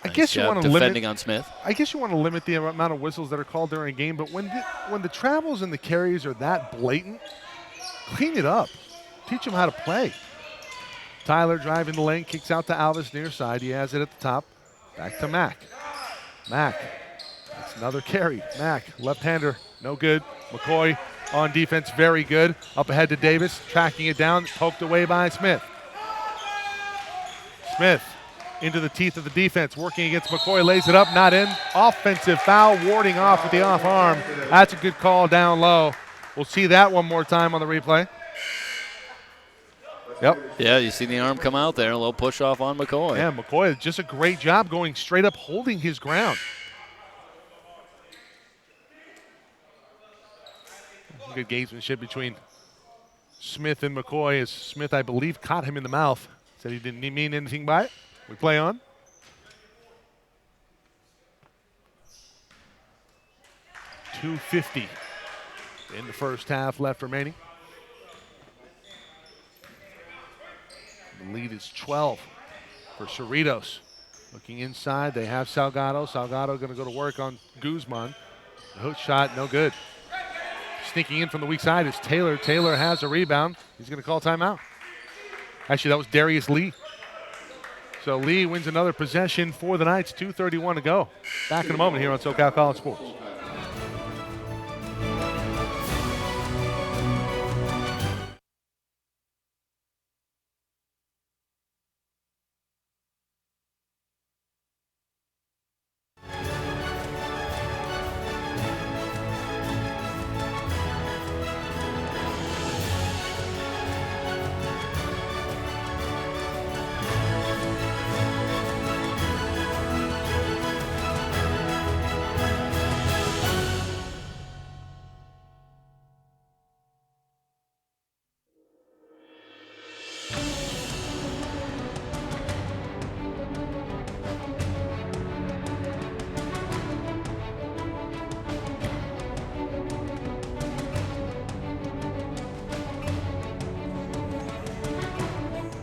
I guess you want to defending limit on Smith. I guess you want to limit the amount of whistles that are called during a game, but when the travels and the carries are that blatant, clean it up. Teach them how to play. Tyler driving the lane, kicks out to Alvis near side. He has it at the top. Back to Mack. Mack. That's another carry. Mack, left-hander, no good. McCoy on defense, very good. Up ahead to Davis, tracking it down, poked away by Smith. Smith into the teeth of the defense, working against McCoy, lays it up, not in. Offensive foul, warding off with the off arm. That's a good call down low. We'll see that one more time on the replay. Yep. Yeah, you see the arm come out there, a little push off on McCoy. Yeah, McCoy, just a great job going straight up, holding his ground. Good gamesmanship between Smith and McCoy, as Smith, I believe, caught him in the mouth. Said he didn't mean anything by it. We play on. .250 in the first half left remaining. The lead is 12 for Cerritos. Looking inside, they have Salgado. Salgado going to go to work on Guzman. The hook shot, no good. Sneaking in from the weak side is Taylor. Taylor has a rebound. He's going to call timeout. Actually, that was Darius Lee. So Lee wins another possession for the Knights. 2:31 to go. Back in a moment here on SoCal College Sports.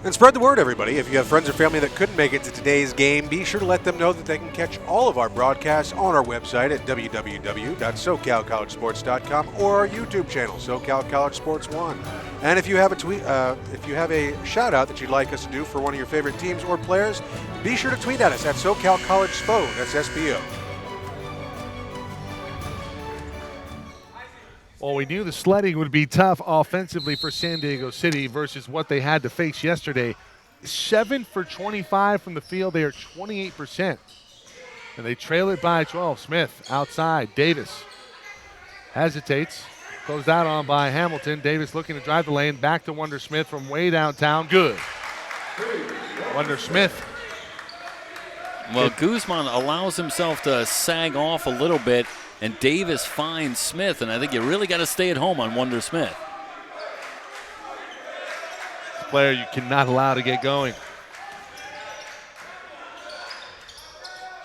And spread the word, everybody. If you have friends or family that couldn't make it to today's game, be sure to let them know that they can catch all of our broadcasts on our website at www.socalcollegesports.com or our YouTube channel, SoCal College Sports 1. And if you have a shout out that you'd like us to do for one of your favorite teams or players, be sure to tweet at us at SoCal College SPO. That's SPO. Well, we knew the sledding would be tough offensively for San Diego City versus what they had to face yesterday. 7 for 25 from the field. They are 28%. And they trail it by 12. Smith outside. Davis hesitates. Closed out on by Hamilton. Davis looking to drive the lane. Back to Wonder Smith from way downtown. Good. Wonder Smith. Well, Guzman allows himself to sag off a little bit, and Davis finds Smith, and I think you really got to stay at home on Wonder Smith. Player you cannot allow to get going.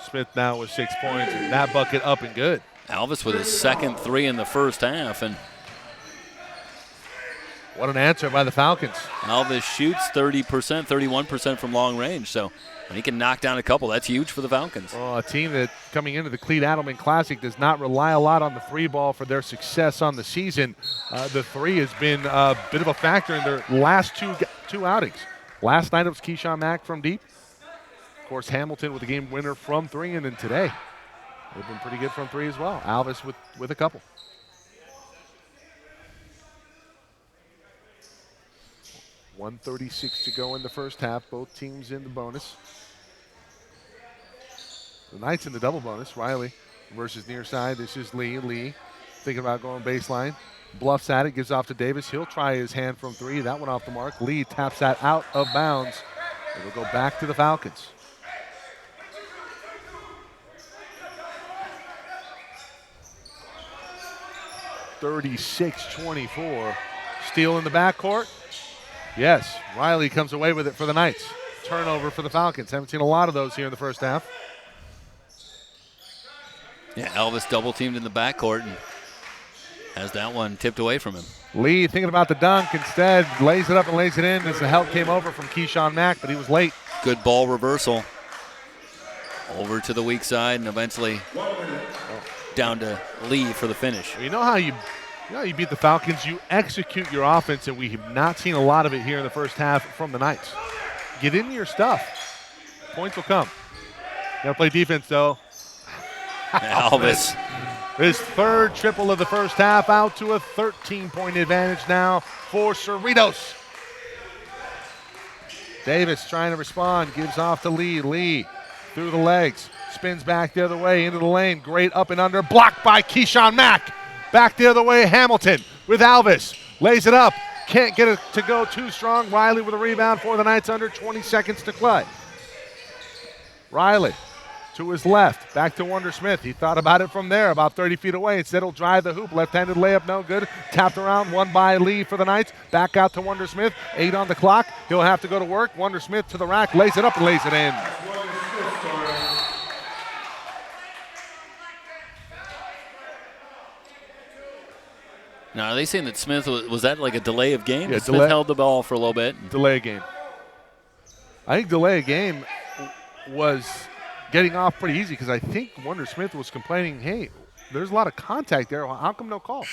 Smith now with 6 points, and that bucket up and good. Alvis with his second three in the first half, and What an answer by the Falcons. Alvis shoots 30%, 31% from long range. So when he can knock down a couple, that's huge for the Falcons. Well, a team that coming into the Cleat Adelman Classic does not rely a lot on the three ball for their success on the season. The three has been a bit of a factor in their last two outings. Last night it was Keyshawn Mack from deep. Of course, Hamilton with the game winner from three, and then today they've been pretty good from three as well. Alvis with a couple. .136 to go in the first half. Both teams in the bonus. The Knights in the double bonus. Riley versus near side. This is Lee. Lee thinking about going baseline. Bluffs at it. Gives off to Davis. He'll try his hand from three. That one off the mark. Lee taps that out of bounds. It'll go back to the Falcons. (36-24). Steal in the backcourt. Yes, Riley comes away with it for the Knights. Turnover for the Falcons. Haven't seen a lot of those here in the first half. Yeah, Elvis double teamed in the backcourt and has that one tipped away from him. Lee thinking about the dunk. Instead, lays it up and lays it in as the help came over from Keyshawn Mack, but he was late. Good ball reversal. Over to the weak side and eventually down to Lee for the finish. You know how you beat the Falcons? You execute your offense, and we have not seen a lot of it here in the first half from the Knights. Get into your stuff. Points will come. Got to play defense, though. Alvis. His third triple of the first half, out to a 13-point advantage now for Cerritos. Davis trying to respond, gives off to Lee. Lee through the legs, spins back the other way into the lane. Great up and under, blocked by Keyshawn Mack. Back the other way, Hamilton with Alvis. Lays it up, can't get it to go too strong. Riley with a rebound for the Knights, under 20 seconds to play. Riley to his left, back to Wonder Smith. He thought about it from there, about 30 feet away. Instead, he'll drive the hoop. Left-handed layup, no good. Tapped around, one by Lee for the Knights. Back out to Wonder Smith. 8 on the clock. He'll have to go to work. Wonder Smith to the rack, lays it up and lays it in. Now, are they saying that Smith, was that like a delay of game? Yeah, Smith held the ball for a little bit. Delay game. I think delay game was getting off pretty easy because I think Wonder Smith was complaining, hey, there's a lot of contact there. How come no call?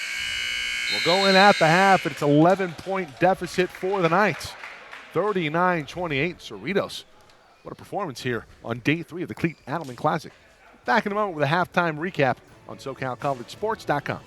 We'll go in at the half. It's 11-point deficit for the Knights. 39-28, Cerritos. What a performance here on day 3 of the Cleat Adelman Classic. Back in a moment with a halftime recap on SoCalCollegeSports.com.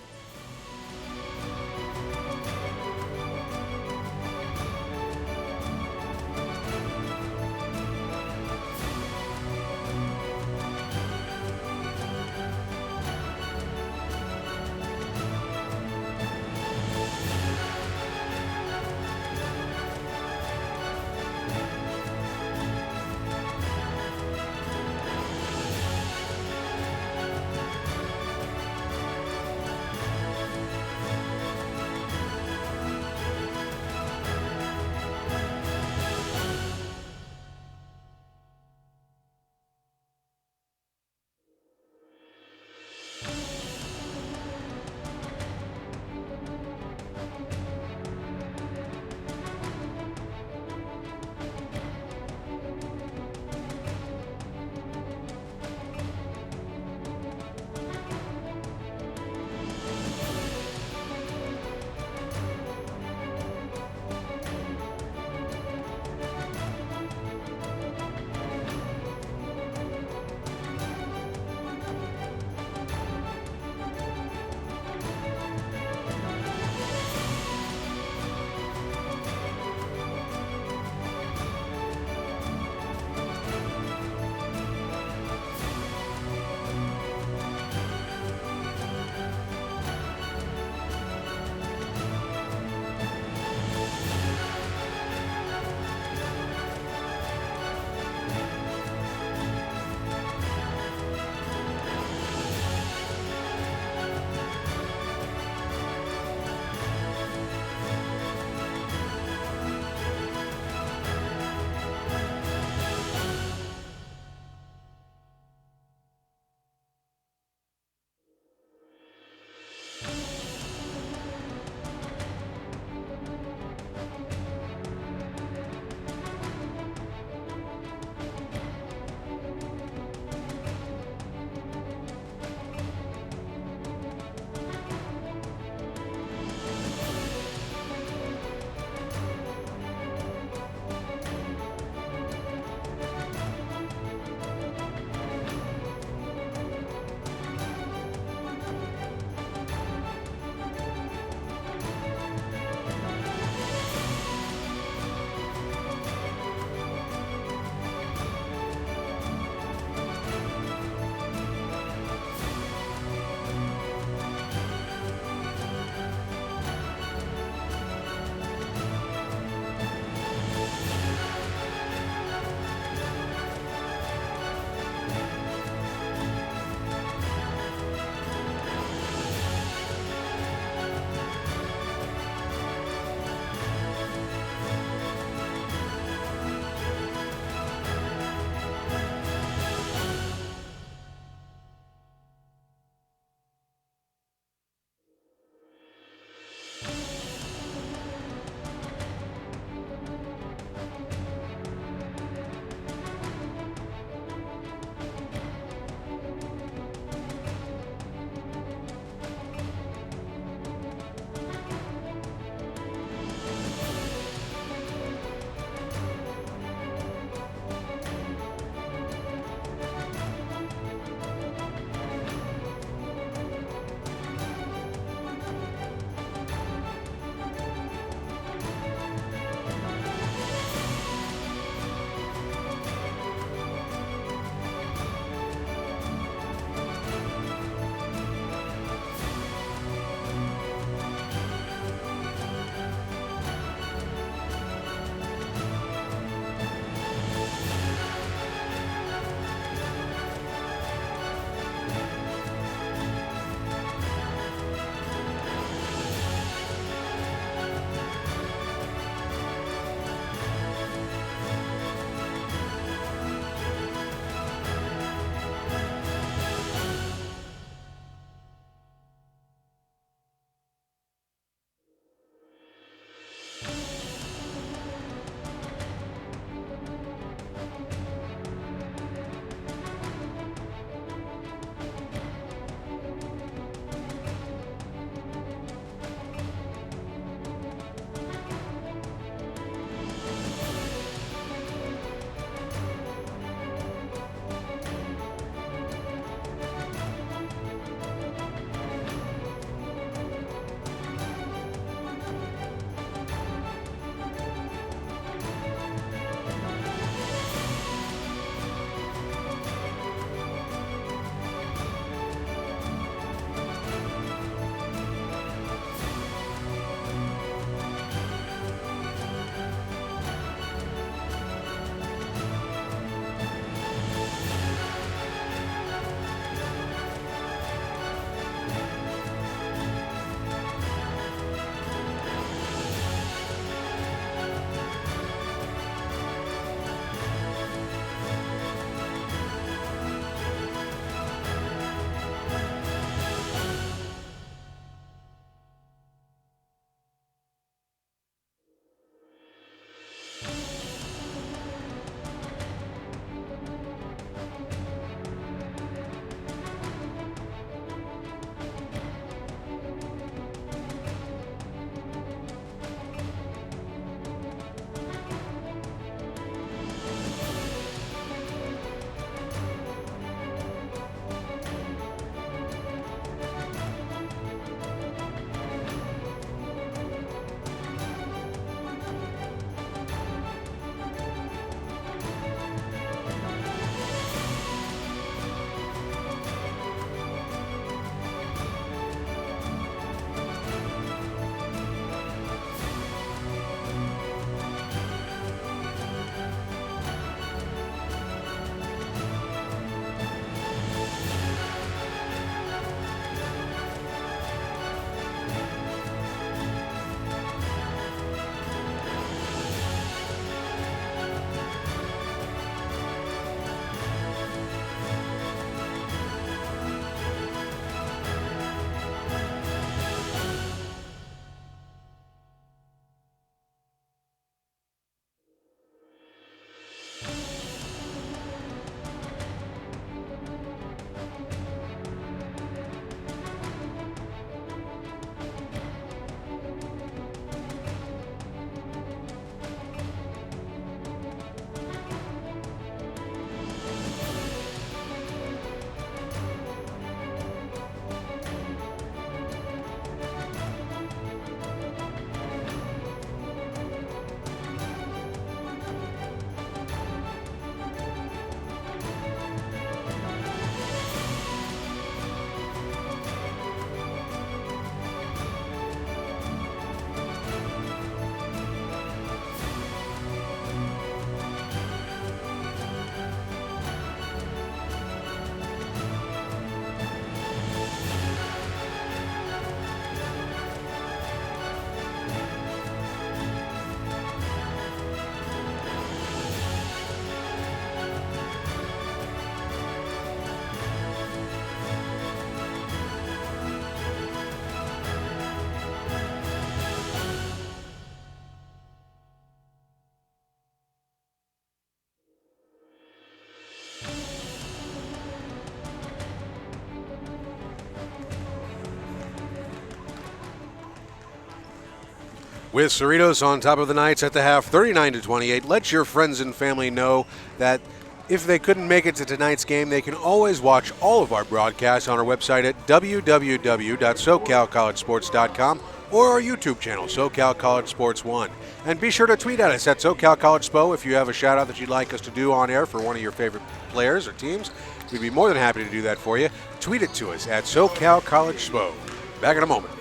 With Cerritos on top of the Knights at the half, 39-28. Let your friends and family know that if they couldn't make it to tonight's game, they can always watch all of our broadcasts on our website at www.socalcollegesports.com or our YouTube channel, SoCal College Sports 1. And be sure to tweet at us at SoCal College Spo if you have a shout-out that you'd like us to do on air for one of your favorite players or teams. We'd be more than happy to do that for you. Tweet it to us at SoCal College Spo. Back in a moment.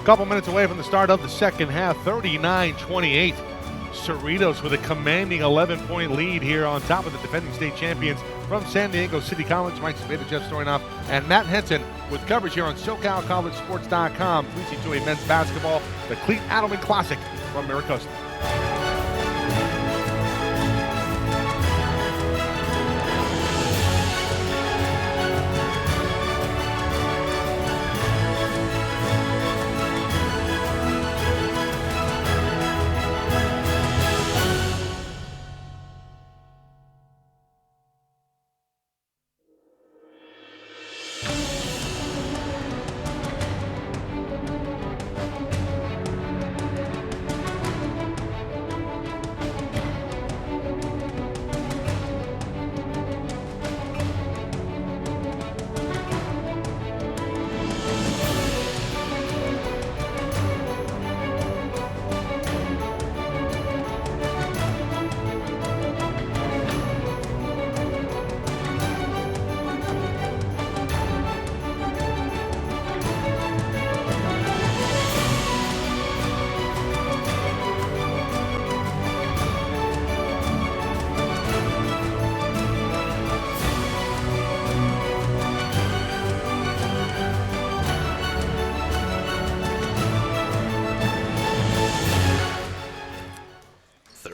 Couple minutes away from the start of the second half, 39-28. Cerritos with a commanding 11-point lead here on top of the defending state champions from San Diego City College. Mike Saveda, Jeff Storinoff, and Matt Henson with coverage here on SoCalCollegeSports.com. 3C2A men's basketball, the Cleat Adelman Classic from Miracosta.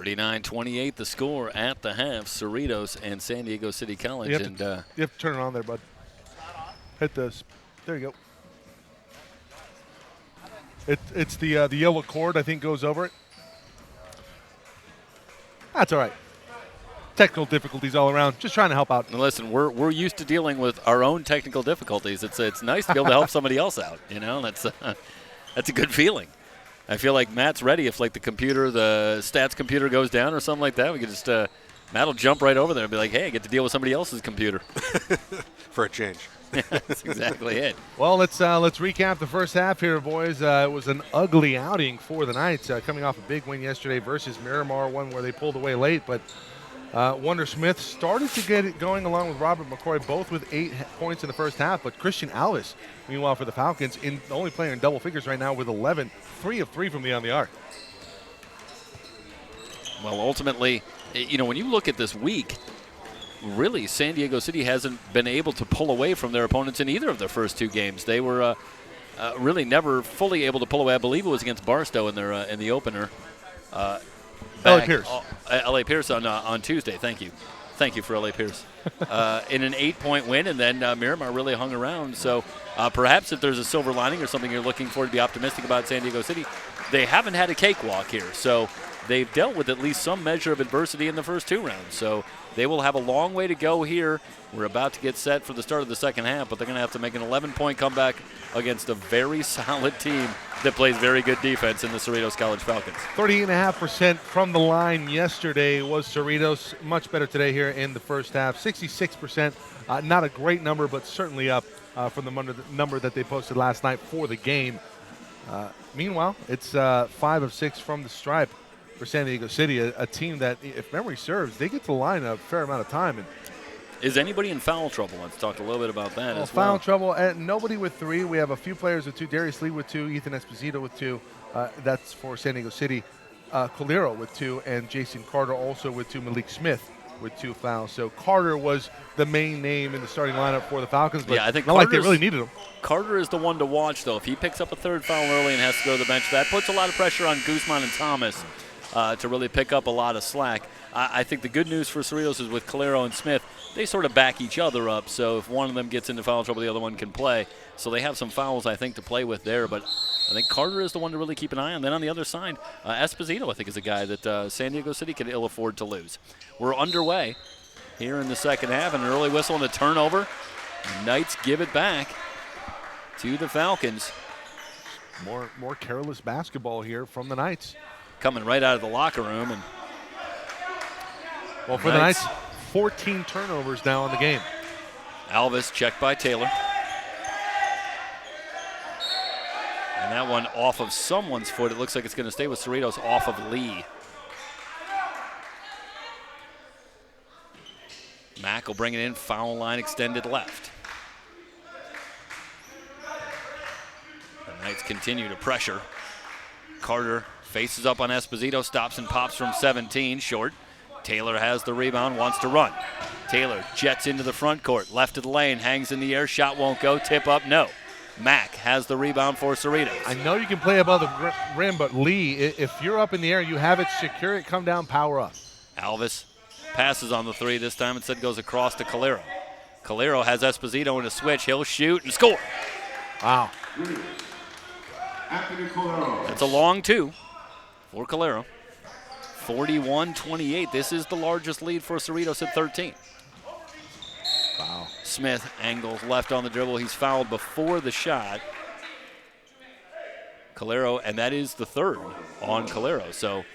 39-28 the score at the half. Cerritos and San Diego City College. You have to turn it on there, bud. Hit this. There you go. It's the yellow cord, I think, goes over it. That's all right. Technical difficulties all around. Just trying to help out. And listen, we're used to dealing with our own technical difficulties. It's nice to be able to help somebody else out. You know, that's a good feeling. I feel like Matt's ready. If like the stats computer goes down or something like that, we could just Matt will jump right over there and be like, "Hey, I get to deal with somebody else's computer." For a change. Yeah, that's exactly it. Well, let's recap the first half here, boys. It was an ugly outing for the Knights, coming off a big win yesterday versus Miramar, one where they pulled away late, but Wonder Smith started to get it going along with Robert McCoy, both with 8 points in the first half. But Christian Alves, meanwhile, for the Falcons, only playing in double figures right now with 11, 3 of 3 from beyond the arc. Well, ultimately, you know, when you look at this week, really, San Diego City hasn't been able to pull away from their opponents in either of their first 2 games. They were really never fully able to pull away. I believe it was against Barstow in the opener. L.A. Pierce. L.A. Pierce on Tuesday. Thank you for L.A. Pierce. In an 8-point win, and then Miramar really hung around. So perhaps if there's a silver lining or something you're looking for to be optimistic about San Diego City, they haven't had a cakewalk here. So they've dealt with at least some measure of adversity in the first 2 rounds. So they will have a long way to go here. We're about to get set for the start of the second half, but they're going to have to make an 11-point comeback against a very solid team that plays very good defense in the Cerritos College Falcons. 38.5% from the line yesterday was Cerritos. Much better today here in the first half. 66%, not a great number, but certainly up from the number that they posted last night for the game. Meanwhile, it's 5 of 6 from the stripe for San Diego City, a team that, if memory serves, they get to the line a fair amount of time. And is anybody in foul trouble? Let's talk a little bit about that as well. Foul trouble, and nobody with 3. We have a few players with 2. Darius Lee with 2, Ethan Esposito with 2. That's for San Diego City. Colero with 2, and Jason Carter also with 2. Malik Smith with 2 fouls. So Carter was the main name in the starting lineup for the Falcons, but yeah, I think not like they really needed him. Carter is the one to watch, though. If he picks up a 3rd foul early and has to go to the bench, that puts a lot of pressure on Guzman and Thomas to really pick up a lot of slack. I think the good news for Cerritos is with Colero and Smith, they sort of back each other up. So if one of them gets into foul trouble, the other one can play. So they have some fouls, I think, to play with there. But I think Carter is the one to really keep an eye on. Then on the other side, Esposito, I think, is a guy that San Diego City can ill afford to lose. We're underway here in the second half. An early whistle and a turnover. Knights give it back to the Falcons. More careless basketball here from the Knights. Coming right out of the locker room. And well, for the Knights, 14 turnovers now in the game. Alves checked by Taylor. And that one off of someone's foot. It looks like it's going to stay with Cerritos, off of Lee. Mack will bring it in, foul line extended left. The Knights continue to pressure. Carter faces up on Esposito, stops and pops from 17, short. Taylor has the rebound, wants to run. Taylor jets into the front court, left of the lane, hangs in the air, shot won't go, tip up, no. Mack has the rebound for Cerritos. I know you can play above the rim, but Lee, if you're up in the air, you have it, secure it, come down, power up. Alves passes on the 3 this time, instead goes across to Colero. Colero has Esposito in a switch, he'll shoot and score. Wow. That's a long 2 for Colero. 41-28. This is the largest lead for Cerritos at 13. Wow. Smith angles left on the dribble. He's fouled before the shot. Colero, and that is the 3rd on Colero. So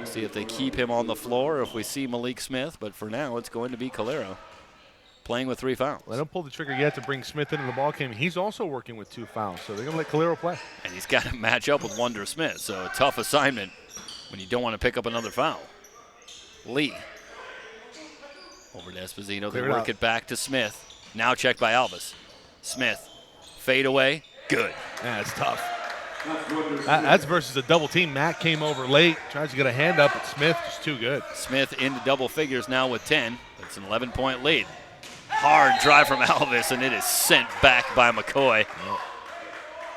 see if they keep him on the floor or if we see Malik Smith. But for now, it's going to be Colero playing with 3 fouls. They don't pull the trigger yet to bring Smith into the ball game. He's also working with 2 fouls, so they're going to let Colero play. And he's got to match up with Wonder Smith. So a tough assignment when you don't want to pick up another foul. Lee. Over to Esposito. They work it back to Smith. Now checked by Alves. Smith. Fade away. Good. Yeah, it's tough. That's versus a double team. Matt came over late. Tries to get a hand up, but Smith is too good. Smith into double figures now with 10. It's an 11-point lead. Hard drive from Alves, and it is sent back by McCoy.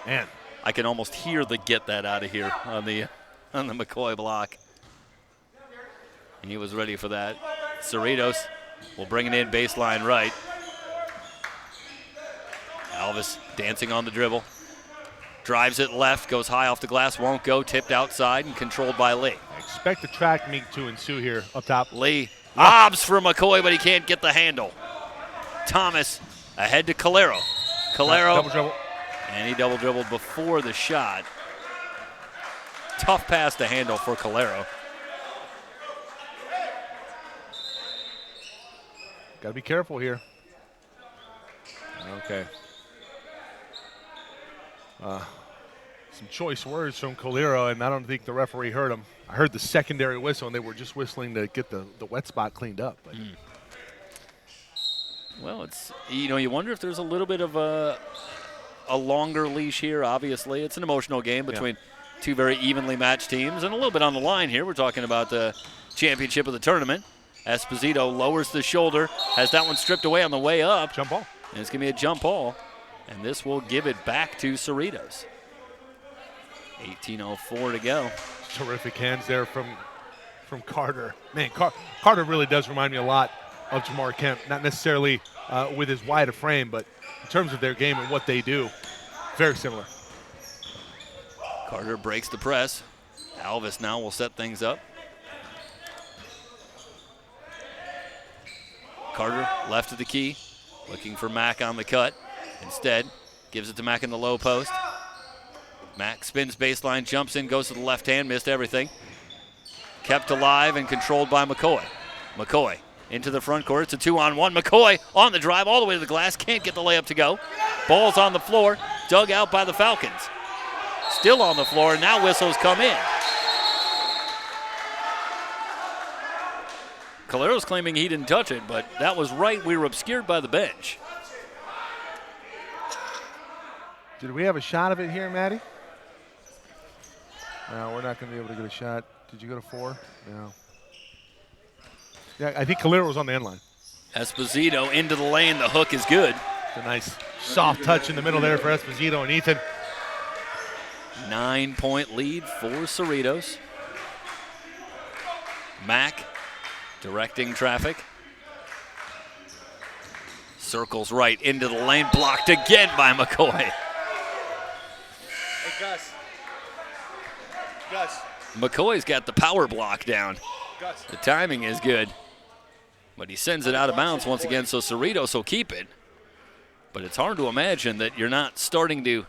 Man. I can almost hear the get that out of here on the McCoy block. He was ready for that. Cerritos will bring it in baseline right. Alvis dancing on the dribble. Drives it left, goes high off the glass, won't go, tipped outside and controlled by Lee. I expect the track meet to ensue here up top. Lee lobs for McCoy, but he can't get the handle. Thomas ahead to Calero. Double dribble. And he double dribbled before the shot. Tough pass to handle for Calero. Got to be careful here. Okay. Some choice words from Calero, and I don't think the referee heard him. I heard the secondary whistle, and they were just whistling to get the wet spot cleaned up. But. Well, it's, you wonder if there's a little bit of a longer leash here. Obviously, it's an emotional game between two very evenly matched teams, and a little bit on the line here. We're talking about the championship of the tournament. Esposito lowers the shoulder, has that one stripped away on the way up. Jump ball. And it's going to be a jump ball, and this will give it back to Cerritos. 18:04 to go. Terrific hands there from Carter. Man, Carter really does remind me a lot of Jamar Kemp. Not necessarily with his wider frame, but in terms of their game and what they do, very similar. Carter breaks the press. Alvis now will set things up. Carter left of the key, looking for Mack on the cut. Instead, gives it to Mack in the low post. Mack spins baseline, jumps in, goes to the left hand, missed everything. Kept alive and controlled by McCoy. McCoy into the front court. It's a 2-on-1. McCoy on the drive all the way to the glass. Can't get the layup to go. Ball's on the floor. Dug out by the Falcons. Still on the floor. Now whistles come in. Calero's claiming he didn't touch it, but that was right. We were obscured by the bench. Did we have a shot of it here, Maddie? No, we're not going to be able to get a shot. Did you go to 4? No. Yeah, I think Calero was on the end line. Esposito into the lane. The hook is good. It's a nice soft touch in the middle there for Esposito and Ethan. 9-point lead for Cerritos. Mack directing traffic. Circles right into the lane. Blocked again by McCoy. Hey, Gus. McCoy's got the power block down. Gus. The timing is good. But he sends it out of bounds once again, so Cerritos will keep it. But it's hard to imagine that you're not starting to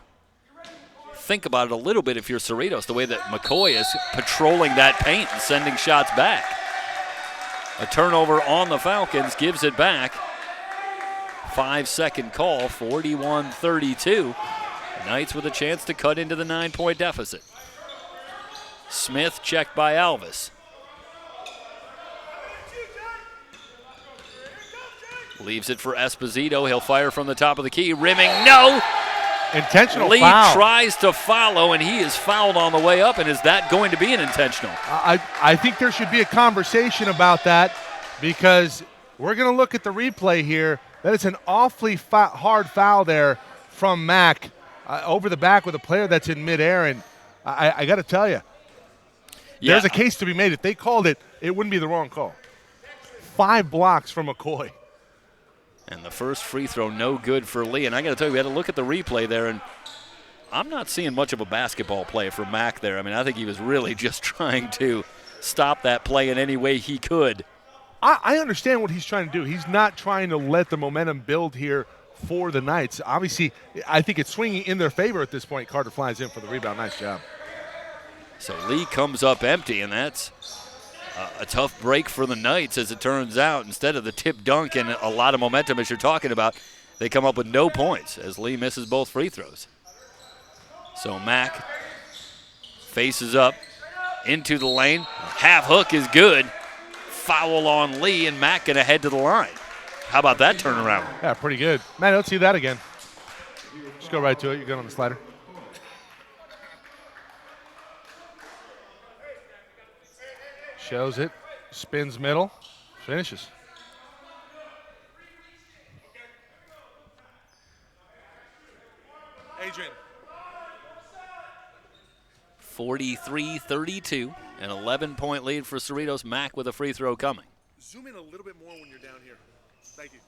think about it a little bit if you're Cerritos, the way that McCoy is patrolling that paint and sending shots back. A turnover on the Falcons gives it back. 5-second call, 41-32. Knights with a chance to cut into the 9-point deficit. Smith checked by Alvis. Leaves it for Esposito. He'll fire from the top of the key. Rimming, no! Intentional Lee foul. tries to follow, and he is fouled on the way up, and is that going to be an intentional? I think there should be a conversation about that because we're going to look at the replay here. That is an awfully hard foul there from Mack over the back with a player that's in midair, and I got to tell you, there's a case to be made. If they called it, it wouldn't be the wrong call. 5 blocks from McCoy. And the first free throw, no good for Lee. And I got to tell you, we had to look at the replay there, and I'm not seeing much of a basketball play for Mack there. I mean, I think he was really just trying to stop that play in any way he could. I understand what he's trying to do. He's not trying to let the momentum build here for the Knights. Obviously, I think it's swinging in their favor at this point. Carter flies in for the rebound. Nice job. So Lee comes up empty, and that's a tough break for the Knights, as it turns out. Instead of the tip dunk and a lot of momentum, as you're talking about, they come up with no points as Lee misses both free throws. So Mack faces up into the lane. Half hook is good. Foul on Lee, and Mack going to head to the line. How about that turnaround? Yeah, pretty good. Man, let's see that again. Just go right to it. You're good on the slider. Shows it. Spins middle. Finishes. Adrian. 43-32, an 11-point lead for Cerritos. Mack with a free throw coming. Zoom in a little bit more when you're down here. Thank you.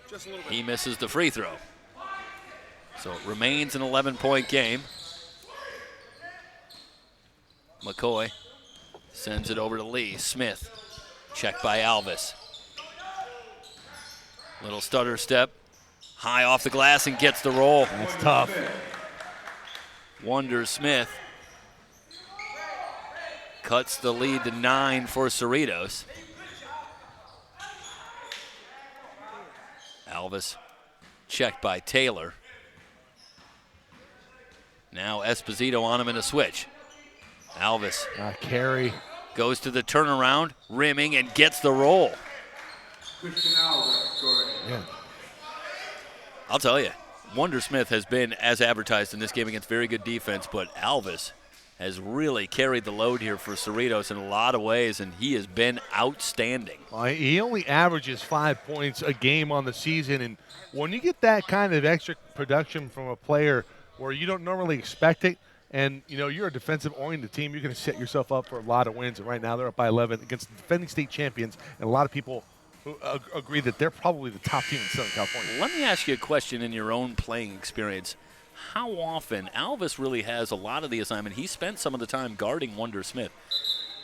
Just a little bit. He misses the free throw. So it remains an 11-point game. McCoy sends it over to Lee. Smith, checked by Alvis. Little stutter step, high off the glass and gets the roll. That's tough. Wonder Smith cuts the lead to 9 for Cerritos. Alvis checked by Taylor. Now Esposito on him in a switch. Alvis Carey goes to the turnaround, rimming, and gets the roll. Yeah. I'll tell you, Wonder Smith has been, as advertised in this game, against very good defense, but Alvis has really carried the load here for Cerritos in a lot of ways, and he has been outstanding. Well, he only averages 5 points a game on the season, and when you get that kind of extra production from a player where you don't normally expect it, and you're a defensive-oriented team, you're going to set yourself up for a lot of wins. And right now they're up by 11 against the defending state champions, and a lot of people who agree that they're probably the top team in Southern California. Let me ask you a question in your own playing experience. How often, Alvis really has a lot of the assignment. He spent some of the time guarding Wonder Smith.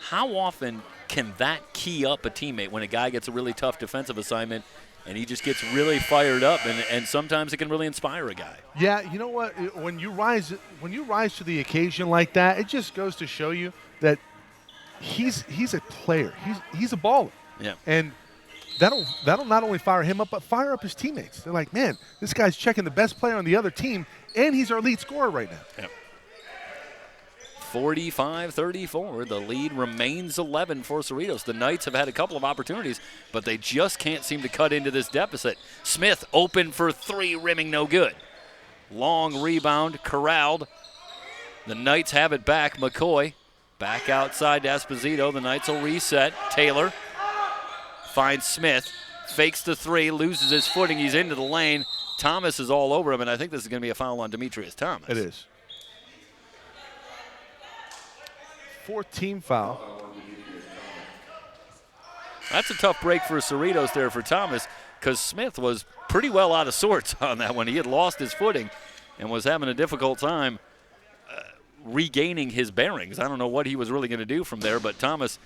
How often can that key up a teammate when a guy gets a really tough defensive assignment and he just gets really fired up, and sometimes it can really inspire a guy? Yeah, you know what? When you rise to the occasion like that, it just goes to show you that he's a player. He's a baller. Yeah. And that'll not only fire him up, but fire up his teammates. They're like, man, this guy's checking the best player on the other team, and he's our lead scorer right now. Yep. 45-34. The lead remains 11 for Cerritos. The Knights have had a couple of opportunities, but they just can't seem to cut into this deficit. Smith open for 3, rimming no good. Long rebound, corralled. The Knights have it back. McCoy back outside to Esposito. The Knights will reset. Taylor finds Smith, fakes the 3, loses his footing. He's into the lane. Thomas is all over him, and I think this is going to be a foul on Demetrius Thomas. It is. 14 foul. That's a tough break for Cerritos there for Thomas, because Smith was pretty well out of sorts on that one. He had lost his footing and was having a difficult time regaining his bearings. I don't know what he was really going to do from there, but Thomas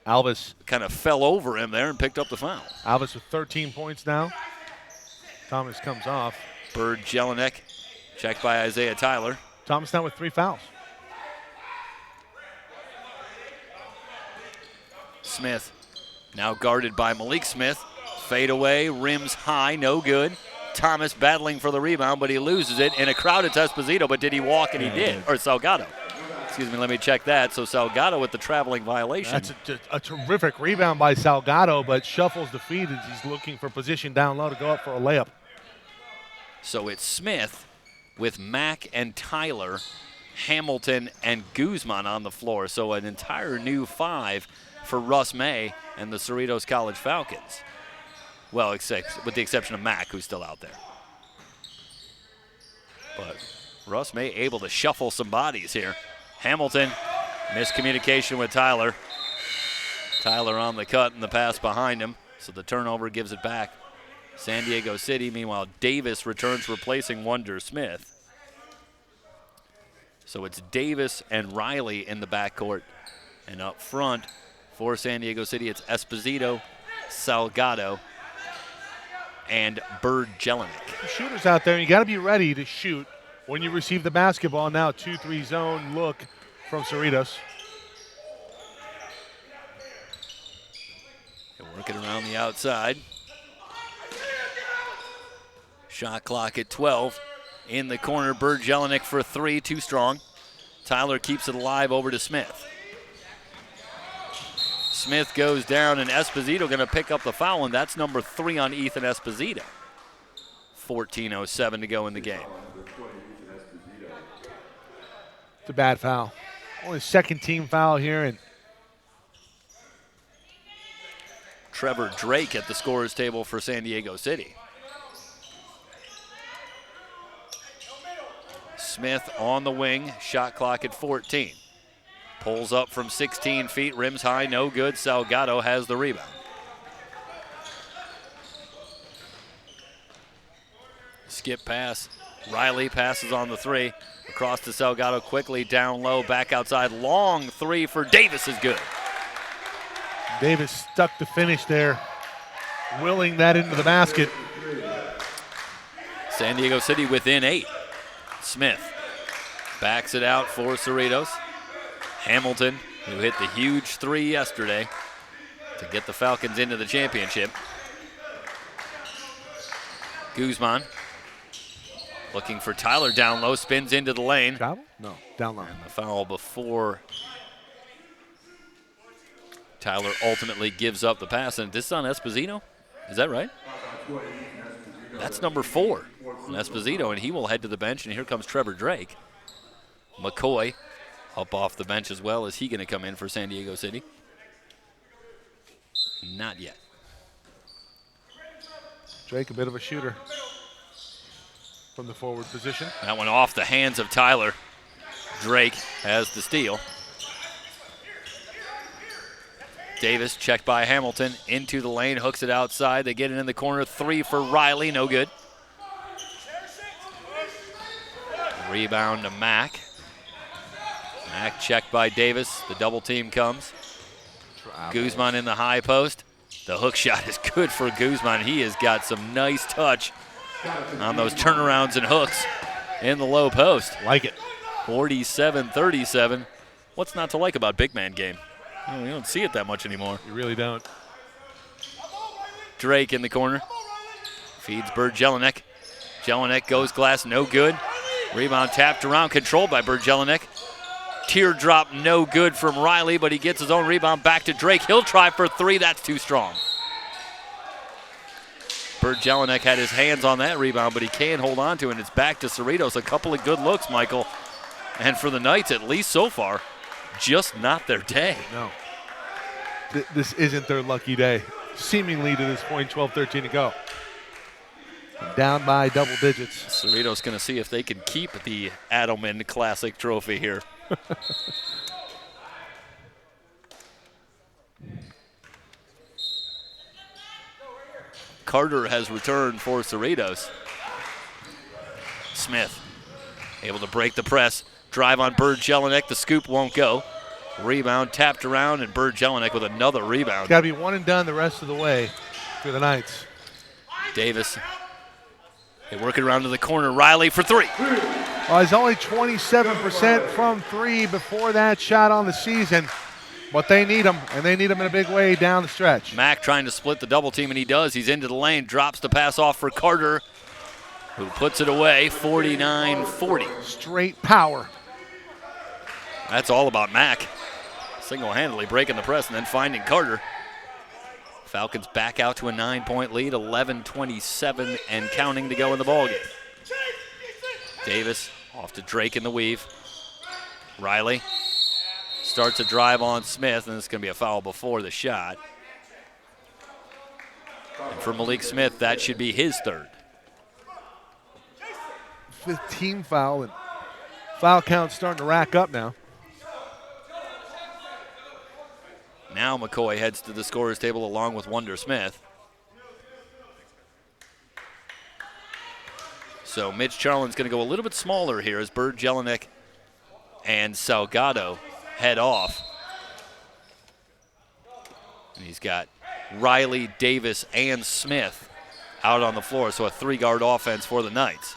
Alvis kind of fell over him there and picked up the foul. Alvis with 13 points now. Thomas comes off. Bird Jelinek, checked by Isaiah Tyler. Thomas now with 3 fouls. Smith now guarded by Malik Smith. Fade away, rims high, no good. Thomas battling for the rebound, but he loses it. In a crowded Esposito, but did he walk? And he did. Or Salgado. Excuse me, let me check that. So Salgado with the traveling violation. That's a terrific rebound by Salgado, but shuffles the feet as he's looking for position down low to go up for a layup. So it's Smith with Mack and Tyler, Hamilton and Guzman on the floor. So an entire new 5 for Russ May and the Cerritos College Falcons. Well, except with the exception of Mack, who's still out there. But Russ May able to shuffle some bodies here. Hamilton, miscommunication with Tyler. Tyler on the cut and the pass behind him, so the turnover gives it back. San Diego City, meanwhile, Davis returns replacing Wonder Smith. So it's Davis and Riley in the backcourt. And up front for San Diego City, it's Esposito, Salgado, and Bird Jelinek. Shooters out there, you got to be ready to shoot when you receive the basketball. Now 2-3 zone look from Cerritos. They're working around the outside. Shot clock at 12. In the corner, Bird Jelinek for 3, too strong. Tyler keeps it alive over to Smith. Smith goes down, and Esposito going to pick up the foul, and that's number 3 on Ethan Esposito. 14:07 to go in the game. It's a bad foul. Only second team foul here. And Trevor Drake at the scorer's table for San Diego City. Smith on the wing, shot clock at 14. Pulls up from 16 feet, rims high, no good. Salgado has the rebound. Skip pass. Riley passes on the three. Across to Salgado quickly, down low, back outside. Long three for Davis is good. Davis stuck to finish there, willing that into the basket. San Diego City within 8. Smith backs it out for Cerritos. Hamilton, who hit the huge three yesterday to get the Falcons into the championship. Guzman looking for Tyler down low, spins into the lane. Travel? No, down low. And the foul before Tyler ultimately gives up the pass. And this is on Esposito? Is that right? That's number 4 on Esposito, and he will head to the bench. And here comes Trevor Drake. McCoy up off the bench as well. Is he going to come in for San Diego City? Not yet. Drake, a bit of a shooter from the forward position. That one off the hands of Tyler. Drake has the steal. Davis checked by Hamilton into the lane, hooks it outside. They get it in the corner. 3 for Riley, no good. Rebound to Mack. Mack checked by Davis. The double team comes. Guzman in the high post. The hook shot is good for Guzman. He has got some nice touch on those turnarounds and hooks in the low post. Like it. 47-37. What's not to like about big man game? You don't see it that much anymore. You really don't. Drake in the corner. Feeds Bird Jelinek. Jelinek goes glass, no good. Rebound tapped around, controlled by Bird Jelinek. Teardrop, no good from Riley, but he gets his own rebound back to Drake. He'll try for 3. That's too strong. Bird Jelinek had his hands on that rebound, but he can't hold on to it, and it's back to Cerritos. A couple of good looks, Michael. And for the Knights, at least so far, just not their day. No. This isn't their lucky day. Seemingly to this point, 12-13 to go. Down by double digits. Cerritos going to see if they can keep the Adelman Classic trophy here. Carter has returned for Cerritos. Smith able to break the press. Drive on Bird Jelinek. The scoop won't go. Rebound tapped around, and Bird Jelinek with another rebound. Got to be one and done the rest of the way for the Knights. Davis. They work it around to the corner. Riley for 3. Well, he's only 27% from 3 before that shot on the season. But they need him, and they need him in a big way down the stretch. Mack trying to split the double team, and he does. He's into the lane, drops the pass off for Carter, who puts it away, 49-40. Straight power. That's all about Mack. Single-handedly breaking the press and then finding Carter. Falcons back out to a 9-point lead, 11:27 and counting to go in the ballgame. Davis off to Drake in the weave. Riley starts a drive on Smith, and it's going to be a foul before the shot. And for Malik Smith, that should be his 3rd. 15 foul, and foul count starting to rack up now. Now McCoy heads to the scorer's table along with Wonder Smith. So Mitch Charlin's going to go a little bit smaller here as Bird Jelinek and Salgado head off. And he's got Riley, Davis, and Smith out on the floor, so a 3-guard offense for the Knights.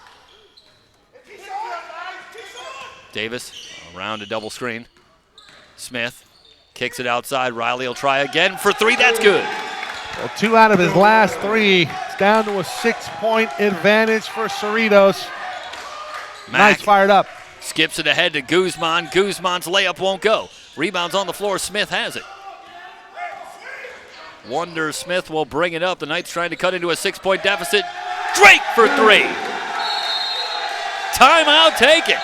Davis around a double screen. Smith kicks it outside. Riley will try again for 3. That's good. Well, 2 out of his last 3. It's down to a 6-point advantage for Cerritos. Knights fired up. Skips it ahead to Guzman. Guzman's layup won't go. Rebounds on the floor. Smith has it. Wonder Smith will bring it up. The Knights trying to cut into a 6-point deficit. Drake for 3. Timeout taken.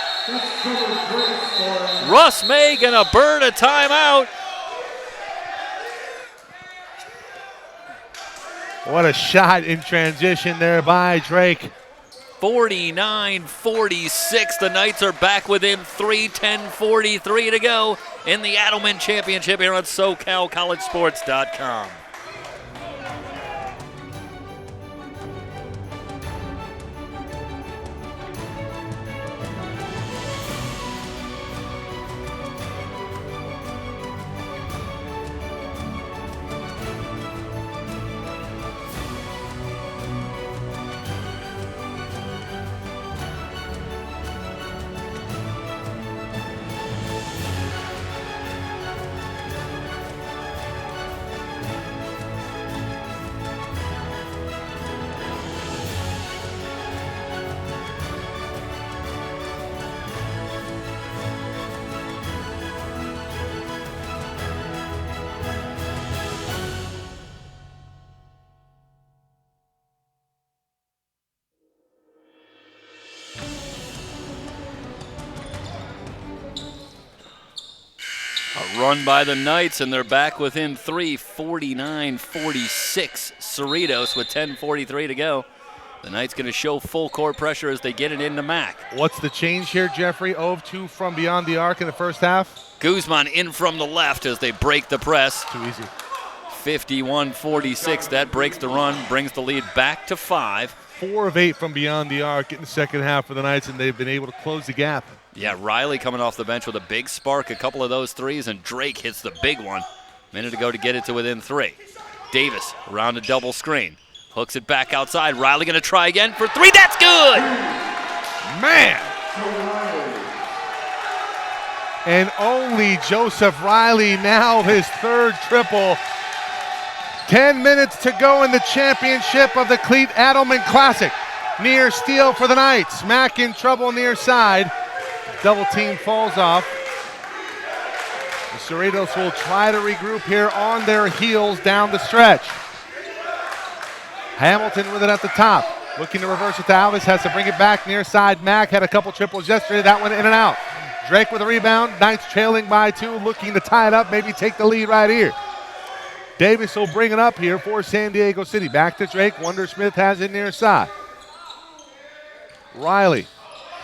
Russ May gonna burn a timeout. What a shot in transition there by Drake. 49-46. The Knights are back within 3, 10:43 to go in the Adelman Championship here on SoCalCollegeSports.com. A run by the Knights, and they're back within 3, 49-46. Cerritos with 10:43 to go. The Knights going to show full court pressure as they get it into Mack. What's the change here, Jeffrey? 0 of 2 from beyond the arc in the first half. Guzman in from the left as they break the press. Too easy. 51-46. That breaks the run, brings the lead back to 5. 4 of 8 from beyond the arc in the second half for the Knights, and they've been able to close the gap. Yeah, Riley coming off the bench with a big spark, a couple of those threes, and Drake hits the big one. Minute to go to get it to within 3. Davis around a double screen. Hooks it back outside. Riley going to try again for 3. That's good! Man! And only Joseph Riley now his third triple. 10 minutes to go in the championship of the Cleat Adelman Classic. Near steal for the Knights. Mack in trouble near side. Double team falls off. The Cerritos will try to regroup here on their heels down the stretch. Hamilton with it at the top. Looking to reverse it to Alvis. Has to bring it back near side. Mack had a couple triples yesterday. That one in and out. Drake with a rebound. Knights trailing by 2. Looking to tie it up. Maybe take the lead right here. Davis will bring it up here for San Diego City. Back to Drake. Wondersmith has it near side. Riley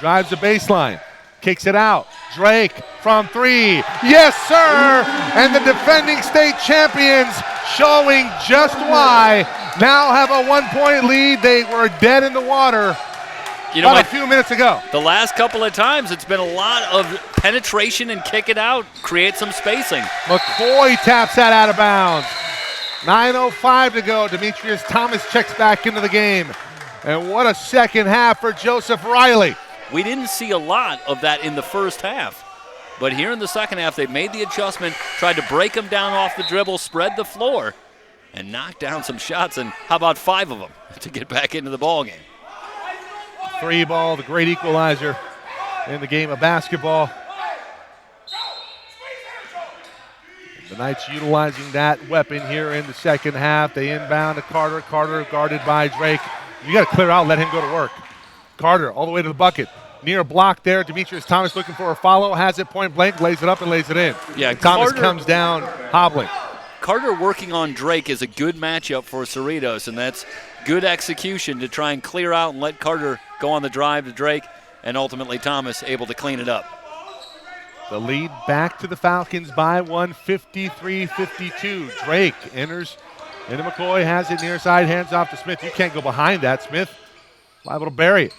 drives the baseline. Kicks it out. Drake from 3. Yes, sir! And the defending state champions showing just why. Now have a 1-point lead. They were dead in the water about a few minutes ago. The last couple of times, it's been a lot of penetration and kick it out, create some spacing. McCoy taps that out of bounds. 9:05 to go. Demetrius Thomas checks back into the game. And what a second half for Joseph Riley. We didn't see a lot of that in the first half. But here in the second half, they made the adjustment, tried to break them down off the dribble, spread the floor, and knock down some shots. And how about 5 of them to get back into the ball game? 3 ball, the great equalizer in the game of basketball. The Knights utilizing that weapon here in the second half. They inbound to Carter. Carter guarded by Drake. You got to clear out, let him go to work. Carter all the way to the bucket. Near block there. Demetrius Thomas looking for a follow. Has it point blank, lays it up and lays it in. Yeah, Thomas comes down hobbling. Carter working on Drake is a good matchup for Cerritos, and that's good execution to try and clear out and let Carter go on the drive to Drake, and ultimately Thomas able to clean it up. The lead back to the Falcons by 1, 53-52. Drake enters into McCoy, has it near side, hands off to Smith. You can't go behind that. Smith liable to bury it.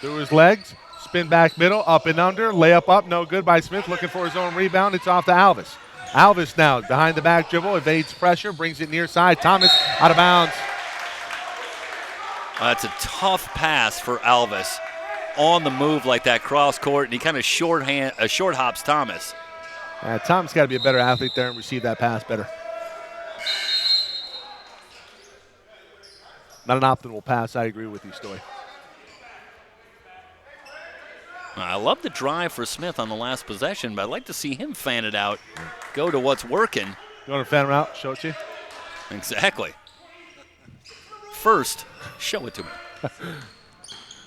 Through his legs, spin back middle, up and under, layup up, no good by Smith, looking for his own rebound. It's off to Alvis. Alvis now behind the back dribble, evades pressure, brings it near side. Thomas out of bounds. It's a tough pass for Alvis on the move like that cross court, and he kind of short hops Thomas. Thomas got to be a better athlete there and receive that pass better. Not an optimal pass, I agree with you, Stoy. I love the drive for Smith on the last possession, but I'd like to see him fan it out, go to what's working. You want to fan him out? Show it to you? Exactly. First, show it to me.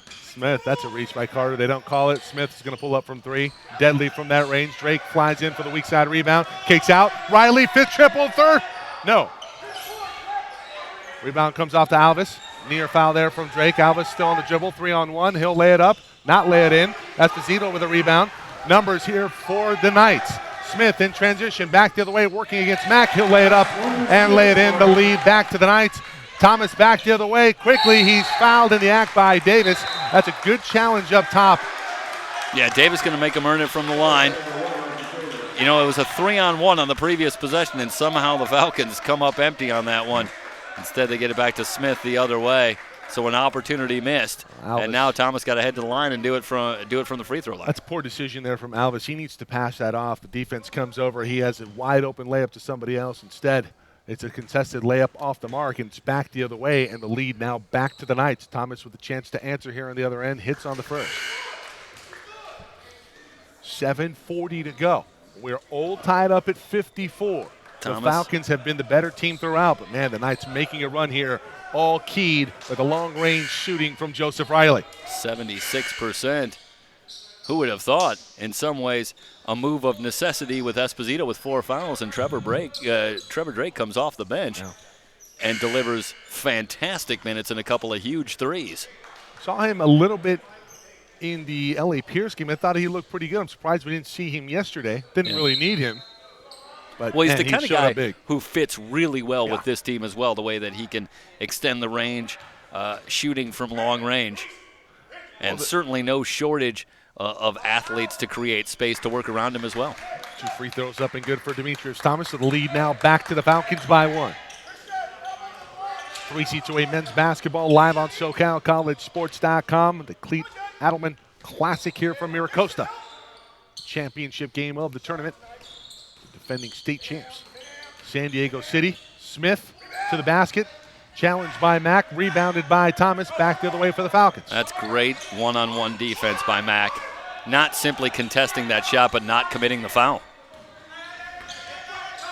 Smith, that's a reach by Carter. They don't call it. Smith is going to pull up from 3. Deadly from that range. Drake flies in for the weak side rebound. Kicks out. Riley, 5th triple, 3rd. No. Rebound comes off to Alvis. Near foul there from Drake. Alvis still on the dribble, 3-on-1. He'll lay it up, not lay it in. Esposito with a rebound. Numbers here for the Knights. Smith in transition, back the other way, working against Mack. He'll lay it up and lay it in. The lead back to the Knights. Thomas back the other way. Quickly, he's fouled in the act by Davis. That's a good challenge up top. Yeah, Davis going to make him earn it from the line. You know, it was a 3-on-1 on the previous possession, and somehow the Falcons come up empty on that one. Instead, they get it back to Smith the other way. So an opportunity missed, and now Thomas got to head to the line and do it from the free throw line. That's a poor decision there from Alvis. He needs to pass that off. The defense comes over. He has a wide open layup to somebody else. Instead, it's a contested layup off the mark, and it's back the other way, and the lead now back to the Knights. Thomas with a chance to answer here on the other end, hits on the first. 7:40 to go. We're all tied up at 54. The Falcons have been the better team throughout, but man, the Knights making a run here, all keyed with a long-range shooting from Joseph Riley. 76%. Who would have thought, in some ways, a move of necessity with Esposito with 4 fouls, and Trevor Drake comes off the bench and delivers fantastic minutes and a couple of huge threes. Saw him a little bit in the L.A. Pierce game. I thought he looked pretty good. I'm surprised we didn't see him yesterday. Didn't really need him. But well, he's man, the kind of guy who fits really well Yeah. with this team as well, the way that he can extend the range, shooting from long range. And certainly no shortage of athletes to create space to work around him as well. 2 free throws up and good for Demetrius Thomas. So the lead now back to the Falcons by 1. 3C2A men's basketball live on SoCalCollegeSports.com. The Cleat Adelman Classic here from Miracosta. Championship game of the tournament. Defending state champs. San Diego City. Smith to the basket. Challenged by Mack. Rebounded by Thomas. Back the other way for the Falcons. That's great one-on-one defense by Mack. Not simply contesting that shot, but not committing the foul.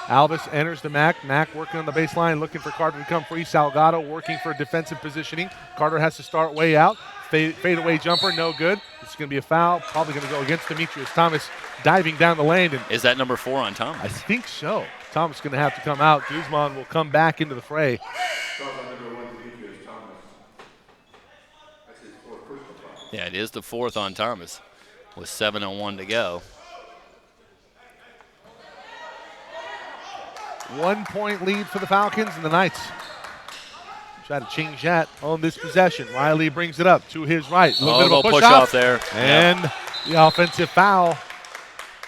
Alvis enters the Mack. Mack working on the baseline, looking for Carter to come free. Salgado working for defensive positioning. Carter has to start way out. Fade-away jumper, no good. It's going to be a foul. Probably going to go against Demetrius Thomas diving down the lane. And is that number 4 on Thomas? I think so. Thomas is going to have to come out. Guzman will come back into the fray. Yeah, it is the 4th on Thomas with 7:01 to go. 1-point lead for the Falcons, and the Knights try to change that on this possession. Riley brings it up to his right. A little bit of a push-off there. And the offensive foul.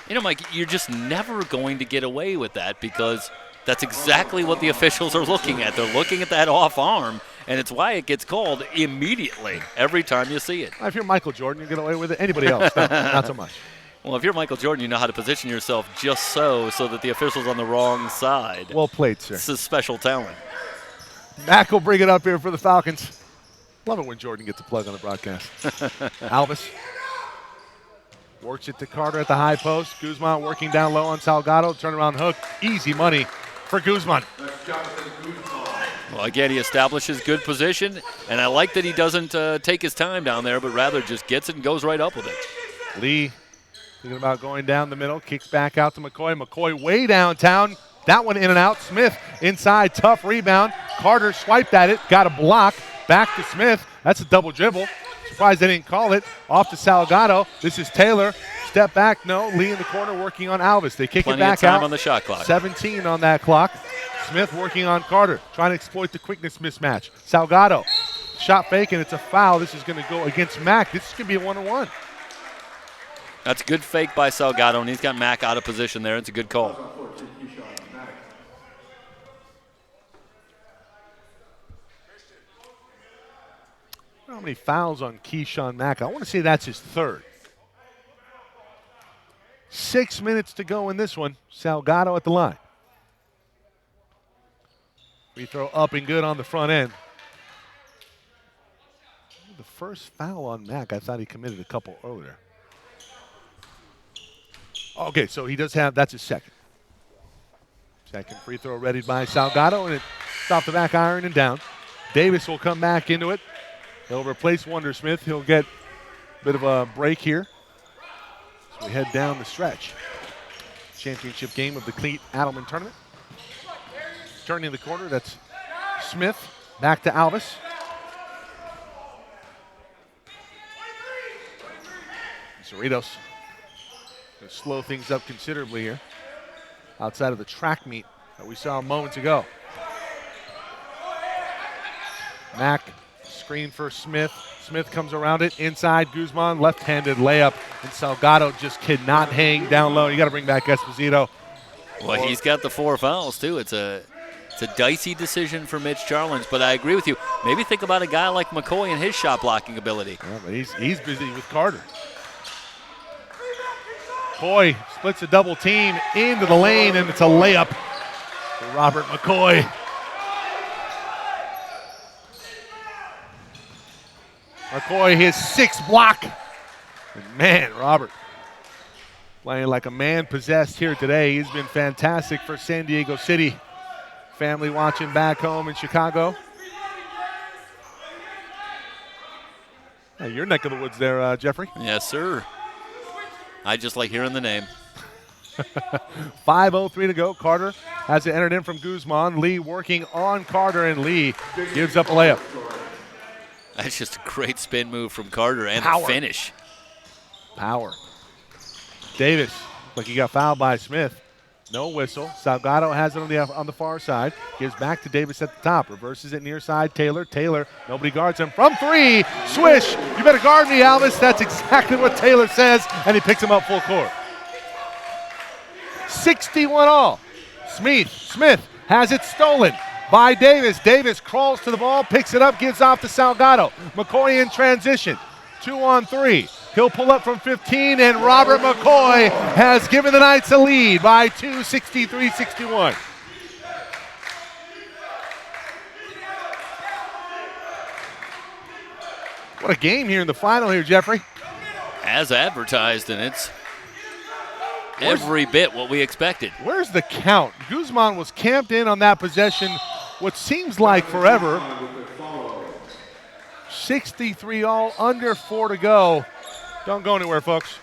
You know, Mike, you're just never going to get away with that because that's exactly what the officials are looking at. They're looking at that off arm, and it's why it gets called immediately every time you see it. If you're Michael Jordan, you get away with it. Anybody else, no, not so much. Well, if you're Michael Jordan, you know how to position yourself just so that the official's on the wrong side. Well played, sir. It's a special talent. Mack will bring it up here for the Falcons. Love it when Jordan gets a plug on the broadcast. Alvis works it to Carter at the high post. Guzman working down low on Salgado. Turnaround hook. Easy money for Guzman. Well, again, he establishes good position, and I like that he doesn't take his time down there, but rather just gets it and goes right up with it. Lee thinking about going down the middle. Kicks back out to McCoy. McCoy way downtown. That one in and out. Smith inside. Tough rebound. Carter swiped at it. Got a block. Back to Smith. That's a double dribble. Surprised they didn't call it. Off to Salgado. This is Taylor. Step back. No. Lee in the corner working on Alvis. They kick Plenty it back of time out. On the shot clock. 17 on that clock. Smith working on Carter. Trying to exploit the quickness mismatch. Salgado. Shot fake, and it's a foul. This is going to go against Mack. This is going to be a 1-on-1. That's a good fake by Salgado, and he's got Mack out of position there. It's a good call. How many fouls on Keyshawn Mack? I want to say that's his 3rd. 6 minutes to go in this one. Salgado at the line. Free throw up and good on the front end. The first foul on Mack, I thought he committed a couple earlier. Okay, so he does have, that's his 2nd. Second free throw readied by Salgado, and it's off the back iron and down. Davis will come back into it. He'll replace Wondersmith. He'll get a bit of a break here as we head down the stretch. Championship game of the Cleat Adelman tournament. Turning the corner, that's Smith. Back to Alvis. Cerritos going to slow things up considerably here outside of the track meet that we saw moments ago. Mack screen for Smith. Smith comes around it. Inside, Guzman, left-handed layup. And Salgado just cannot hang down low. You got to bring back Esposito. Well, he's got the 4 fouls, too. It's a dicey decision for Mitch Charlins, but I agree with you. Maybe think about a guy like McCoy and his shot blocking ability. Yeah, but he's busy with Carter. McCoy splits a double team into the lane, and it's a layup for Robert McCoy. McCoy, his 6th block. And man, Robert playing like a man possessed here today. He's been fantastic for San Diego City. Family watching back home in Chicago. Hey, your neck of the woods there, Jeffrey. Yes, sir. I just like hearing the name. 5:03 to go. Carter has it entered in from Guzman. Lee working on Carter, and Lee gives up a layup. That's just a great spin move from Carter and Power. the finish. Power. Davis, like he got fouled by Smith. No whistle. Salgado has it on the far side. Gives back to Davis at the top. Reverses it near side. Taylor, nobody guards him. From 3, swish. You better guard me, Alvis. That's exactly what Taylor says, and he picks him up full court. 61 all. Smith has it stolen by Davis. Davis crawls to the ball, picks it up, gives off to Salgado. McCoy in transition. 2-on-3. He'll pull up from 15, and Robert McCoy has given the Knights a lead by 2, 63-61. What a game here in the final here, Jeffrey. As advertised, and it's every bit what we expected. Where's the count? Guzman was camped in on that possession what seems like forever. 63 all, under 4 to go. Don't go anywhere, folks.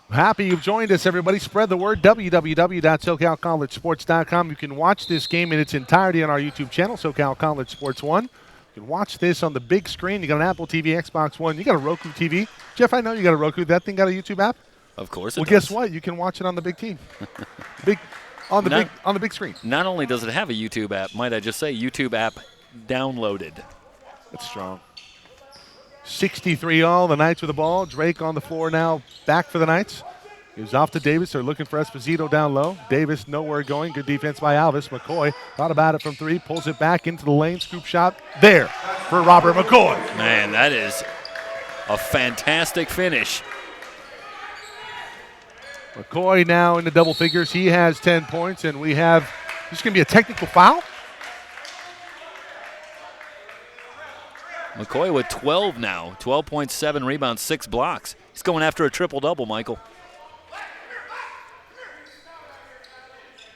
Happy you've joined us, everybody. Spread the word, www.socalcollegesports.com. You can watch this game in its entirety on our YouTube channel, SoCal College Sports 1. You can watch this on the big screen. You got an Apple TV, Xbox One. You got a Roku TV. Jeff, I know you got a Roku. That thing got a YouTube app? Of course it does. Guess what? You can watch it on the big team. On the big screen. Not only does it have a YouTube app, might I just say, YouTube app downloaded. That's strong. 63 all, the Knights with the ball. Drake on the floor now, back for the Knights. He was off to Davis. They're looking for Esposito down low. Davis nowhere going. Good defense by Alvis. McCoy thought about it from 3, pulls it back into the lane. Scoop shot there for Robert McCoy. Man, that is a fantastic finish. McCoy now in the double figures. He has 10 points, and we have, this is going to be a technical foul? McCoy with 12 now, 12.7 rebounds, 6 blocks. He's going after a triple-double, Michael.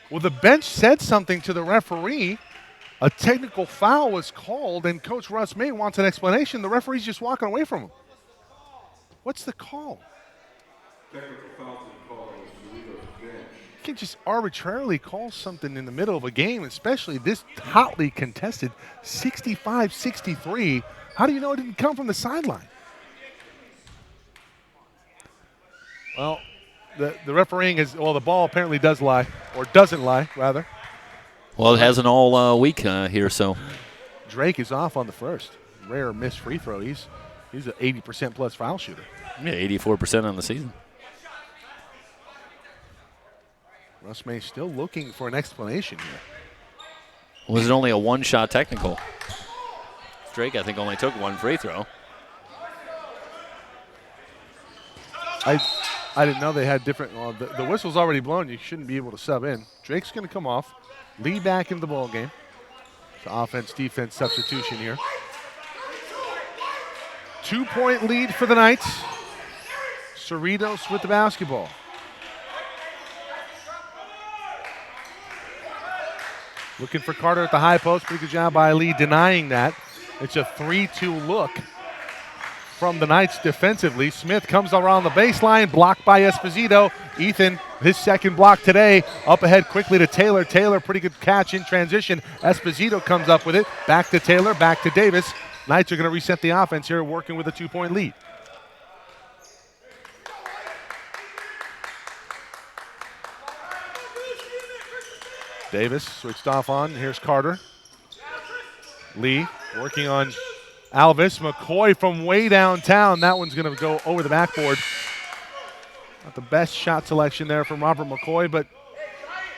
Well, the bench said something to the referee. A technical foul was called, and Coach Russ May wants an explanation. The referee's just walking away from him. What's the call? Technical foul to be called on Cerritos bench. You can't just arbitrarily call something in the middle of a game, especially this hotly contested 65-63. How do you know it didn't come from the sideline? Well, the refereeing is, well, the ball apparently does lie, or doesn't lie, rather. Well, it hasn't all week here, so. Drake is off on the first. Rare missed free throw. He's an 80% plus foul shooter. Yeah, 84% on the season. Russ May still looking for an explanation here. Was it only a one-shot technical? Drake, I think, only took one free throw. I didn't know they had different. Well, the whistle's already blown. You shouldn't be able to sub in. Drake's going to come off, lead back into the ball game. It's an offense-defense substitution here. 2-point lead for the Knights. Cerritos with the basketball. Looking for Carter at the high post. Pretty good job by Lee denying that. It's a 3-2 look from the Knights defensively. Smith comes around the baseline, blocked by Esposito. Ethan, his second block today, up ahead quickly to Taylor. Taylor, pretty good catch in transition. Esposito comes up with it. Back to Taylor, back to Davis. Knights are going to reset the offense here, working with a 2-point lead. Davis switched off on. Here's Carter. Lee working on Alvis. McCoy from way downtown. That one's going to go over the backboard. Not the best shot selection there from Robert McCoy, but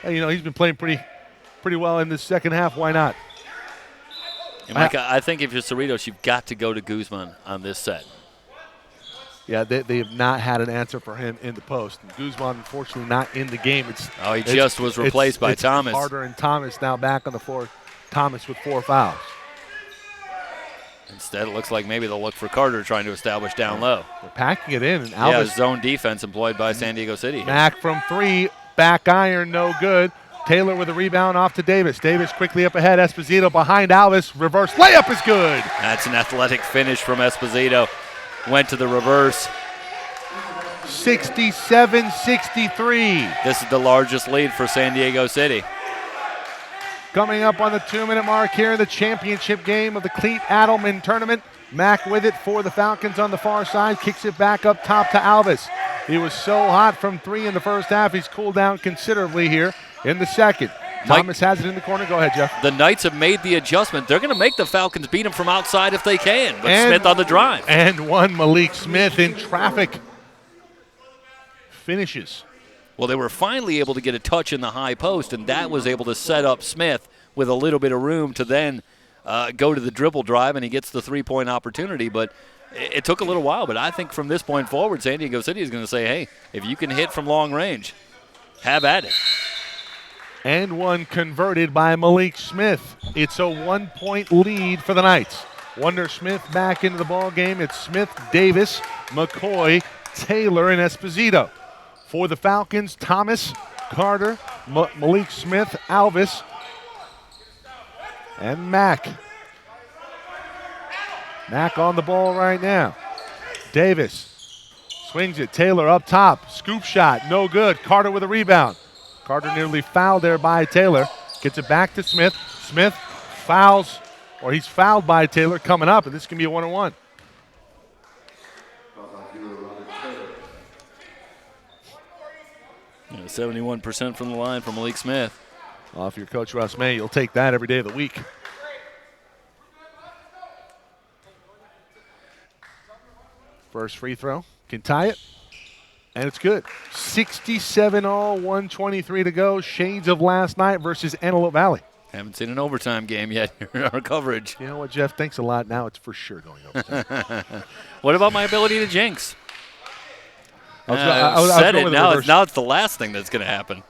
hey, you know, he's been playing pretty well in this second half. Why not? And Mike, I think if you're Cerritos, you've got to go to Guzman on this set. Yeah, they have not had an answer for him in the post. Guzman, unfortunately, not in the game. He just was replaced by Thomas. Carter and Thomas now back on the floor. Thomas with 4 fouls. Instead, it looks like maybe they'll look for Carter trying to establish down low. They're packing it in. And Alvis, zone defense employed by San Diego City. Mack from 3, back iron, no good. Taylor with a rebound off to Davis. Davis quickly up ahead. Esposito behind Alvis. Reverse layup is good. That's an athletic finish from Esposito. Went to the reverse. 67-63. This is the largest lead for San Diego City. Coming up on the 2-minute mark here in the championship game of the Cleat Adelman tournament. Mack with it for the Falcons on the far side. Kicks it back up top to Alvis. He was so hot from 3 in the first half. He's cooled down considerably here in the second. Thomas has it in the corner. Go ahead, Jeff. The Knights have made the adjustment. They're going to make the Falcons beat them from outside if they can. But Smith on the drive. And one Malik Smith in traffic. Finishes. Well, they were finally able to get a touch in the high post, and that was able to set up Smith with a little bit of room to then go to the dribble drive, and he gets the 3-point opportunity. But it took a little while. But I think from this point forward, San Diego City is going to say, hey, if you can hit from long range, have at it. And one converted by Malik Smith. It's a 1-point lead for the Knights. Wonder Smith back into the ball game. It's Smith, Davis, McCoy, Taylor, and Esposito. For the Falcons, Thomas, Carter, Malik Smith, Alvis, and Mack. Mack on the ball right now. Davis swings it. Taylor up top. Scoop shot. No good. Carter with a rebound. Carter nearly fouled there by Taylor. Gets it back to Smith. Smith fouls, or he's fouled by Taylor coming up, and this can be a 1-on-1. 71% from the line from Malik Smith. Well, if you're Coach Russ May, you'll take that every day of the week. First free throw. Can tie it. And it's good. 67-all, 123 to go. Shades of last night versus Antelope Valley. Haven't seen an overtime game yet in our coverage. You know what, Jeff? Thanks a lot. Now it's for sure going overtime. What about my ability to jinx? I was going with the reverse. Now it's the last thing that's going to happen.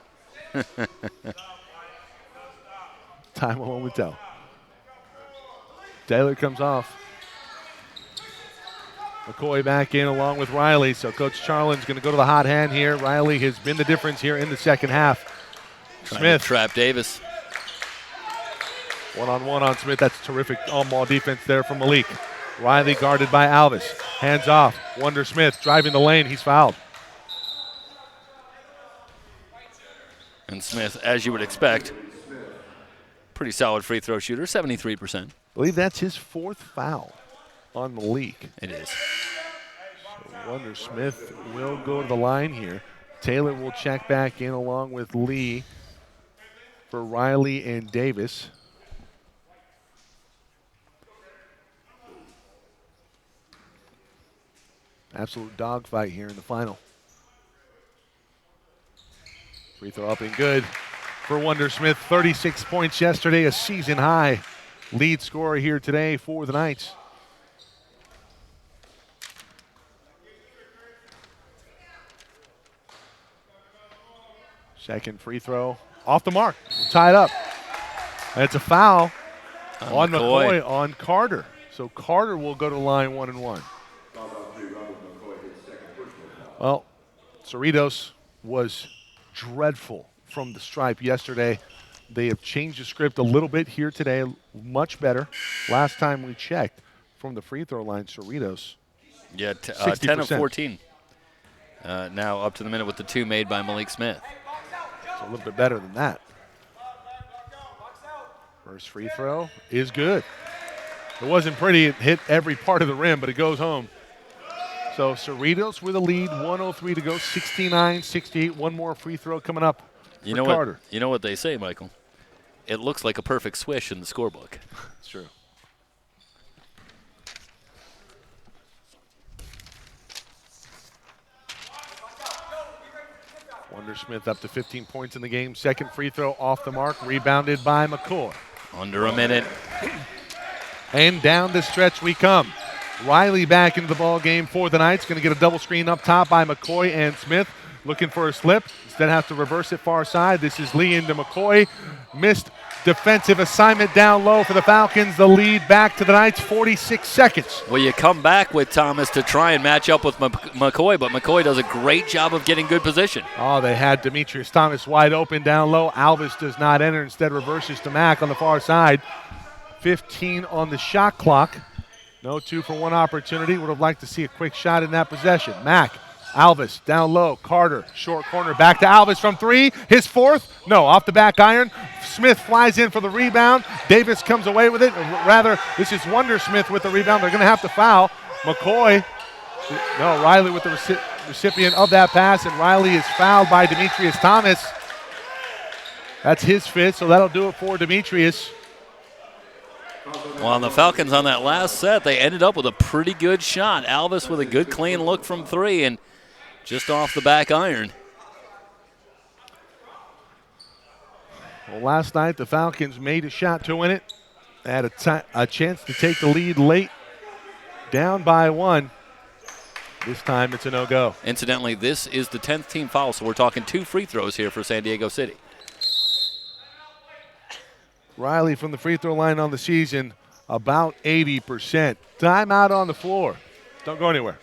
Time will only tell. Taylor comes off. McCoy back in along with Riley. So Coach Charlin's going to go to the hot hand here. Riley has been the difference here in the second half. Smith. Trap Davis. One-on-one on Smith. That's terrific on-ball defense there from Malik. Riley guarded by Alvis. Hands off. Wonder Smith driving the lane. He's fouled. Smith, as you would expect. Pretty solid free throw shooter, 73%. I believe that's his 4th foul on Malik. It is. So Wonder Smith will go to the line here. Taylor will check back in along with Lee for Riley and Davis. Absolute dogfight here in the final. Free throw up and good for Wonder Smith. 36 points yesterday, a season high. Lead scorer here today for the Knights. Second free throw off the mark. We'll tie it up. That's a foul on McCoy on Carter. So Carter will go to the line 1-1. Well, Cerritos was dreadful from the stripe yesterday. They have changed the script a little bit here today, much better. Last time we checked from the free throw line, Cerritos. Yeah, 10 of 14. Now up to the minute with the 2 made by Malik Smith. It's a little bit better than that. First free throw is good. It wasn't pretty. It hit every part of the rim, but it goes home. So Cerritos with a lead, 1:03 to go, 69-68. One more free throw coming up for Carter. You know what they say, Michael? It looks like a perfect swish in the scorebook. It's true. Wonder Smith up to 15 points in the game. Second free throw off the mark, rebounded by McCoy. Under a minute. And down the stretch we come. Riley back into the ball game for the Knights. Going to get a double screen up top by McCoy and Smith. Looking for a slip. Instead have to reverse it far side. This is Lee into McCoy. Missed defensive assignment down low for the Falcons. The lead back to the Knights, 46 seconds. Well, you come back with Thomas to try and match up with McCoy, but McCoy does a great job of getting good position. Oh, they had Demetrius Thomas wide open down low. Alvis does not enter. Instead reverses to Mack on the far side. 15 on the shot clock. No 2-for-1 opportunity. Would have liked to see a quick shot in that possession. Mack, Alvis down low. Carter, short corner. Back to Alvis from 3. His 4th. No, off the back iron. Smith flies in for the rebound. Davis comes away with it. Rather, this is Wonder Smith with the rebound. They're going to have to foul. McCoy. No, Riley with the recipient of that pass, and Riley is fouled by Demetrius Thomas. That's his 5th, so that'll do it for Demetrius. Well, on the Falcons on that last set, they ended up with a pretty good shot. Alvis with a good clean look from 3 and just off the back iron. Well, last night the Falcons made a shot to win it. They had a chance to take the lead late, down by 1. This time it's a no-go. Incidentally, this is the 10th team foul, so we're talking 2 free throws here for San Diego City. Riley from the free throw line on the season, about 80%. Timeout on the floor. Don't go anywhere.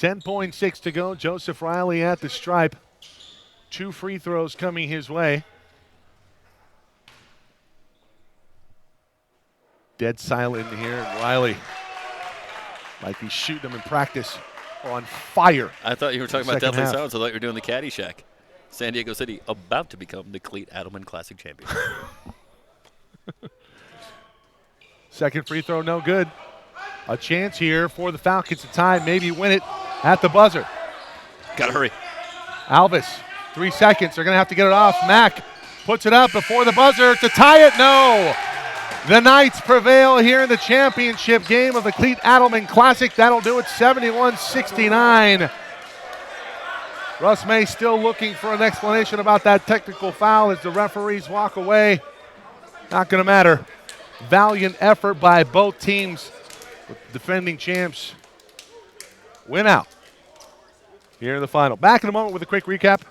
10.6 to go. Joseph Riley at the stripe. 2 free throws coming his way. Dead silent in here, and Riley, like he's shooting them in practice, on fire. I thought you were talking about Second Deathly half. Silence. I thought you were doing the Caddyshack. San Diego City about to become the Cleat Adelman Classic champion. Second free throw, no good. A chance here for the Falcons to tie, maybe win it at the buzzer. Gotta hurry. Alvis, 3 seconds. They're going to have to get it off. Mack puts it up before the buzzer to tie it. No. The Knights prevail here in the championship game of the Cleat Adelman Classic. That'll do it, 71-69. Russ May still looking for an explanation about that technical foul as the referees walk away. Not going to matter. Valiant effort by both teams. Defending champs win out here in the final. Back in a moment with a quick recap.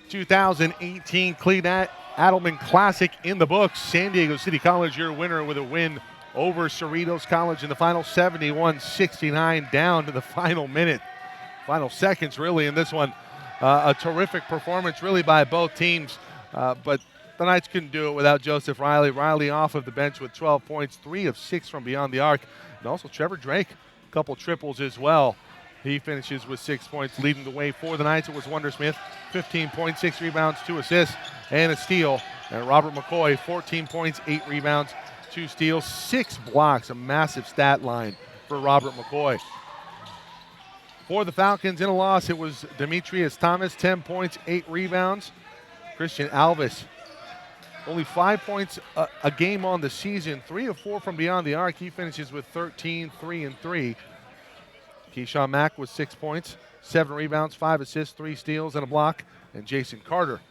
2018 Cleat Adelman Classic in the books. San Diego City College, your winner with a win over Cerritos College in the final, 71-69, down to the final minute. Final seconds, really, in this one. A terrific performance, really, by both teams. But the Knights couldn't do it without Joseph Riley. Riley off of the bench with 12 points, 3 of 6 from beyond the arc. And also Trevor Drake, a couple triples as well. He finishes with 6 points, leading the way for the Knights. It was Wondersmith, 15 points, 6 rebounds, 2 assists, and a steal. And Robert McCoy, 14 points, 8 rebounds, 2 steals, 6 blocks, a massive stat line for Robert McCoy. For the Falcons in a loss, it was Demetrius Thomas, 10 points, 8 rebounds. Christian Alvis, only 5 points a game on the season, 3 of 4 from beyond the arc. He finishes with 13, 3 and 3. Keyshawn Mack with 6 points, 7 rebounds, 5 assists, 3 steals, and a block. And Jason Carter,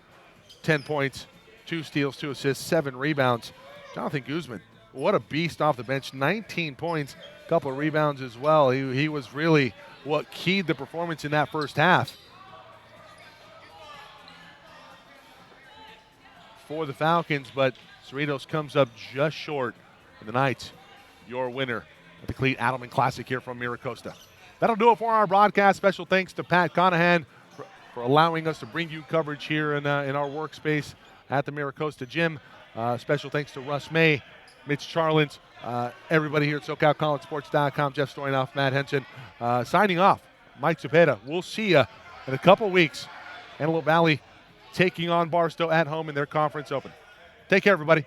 10 points, 2 steals, 2 assists, 7 rebounds. Jonathan Guzman, what a beast off the bench, 19 points, a couple of rebounds as well. He was really what keyed the performance in that first half. For the Falcons, but Cerritos comes up just short. And the Knights, your winner of the Cleat Adelman Classic here from Miracosta. That'll do it for our broadcast. Special thanks to Pat Conahan for allowing us to bring you coverage here in our workspace at the Miracosta Gym. Special thanks to Russ May, Mitch Charlins, everybody here at SoCalCollegeSports.com, Jeff Stoynoff, Matt Henson. Signing off, Mike Cepeda. We'll see you in a couple weeks. Antelope Valley taking on Barstow at home in their conference open. Take care, everybody.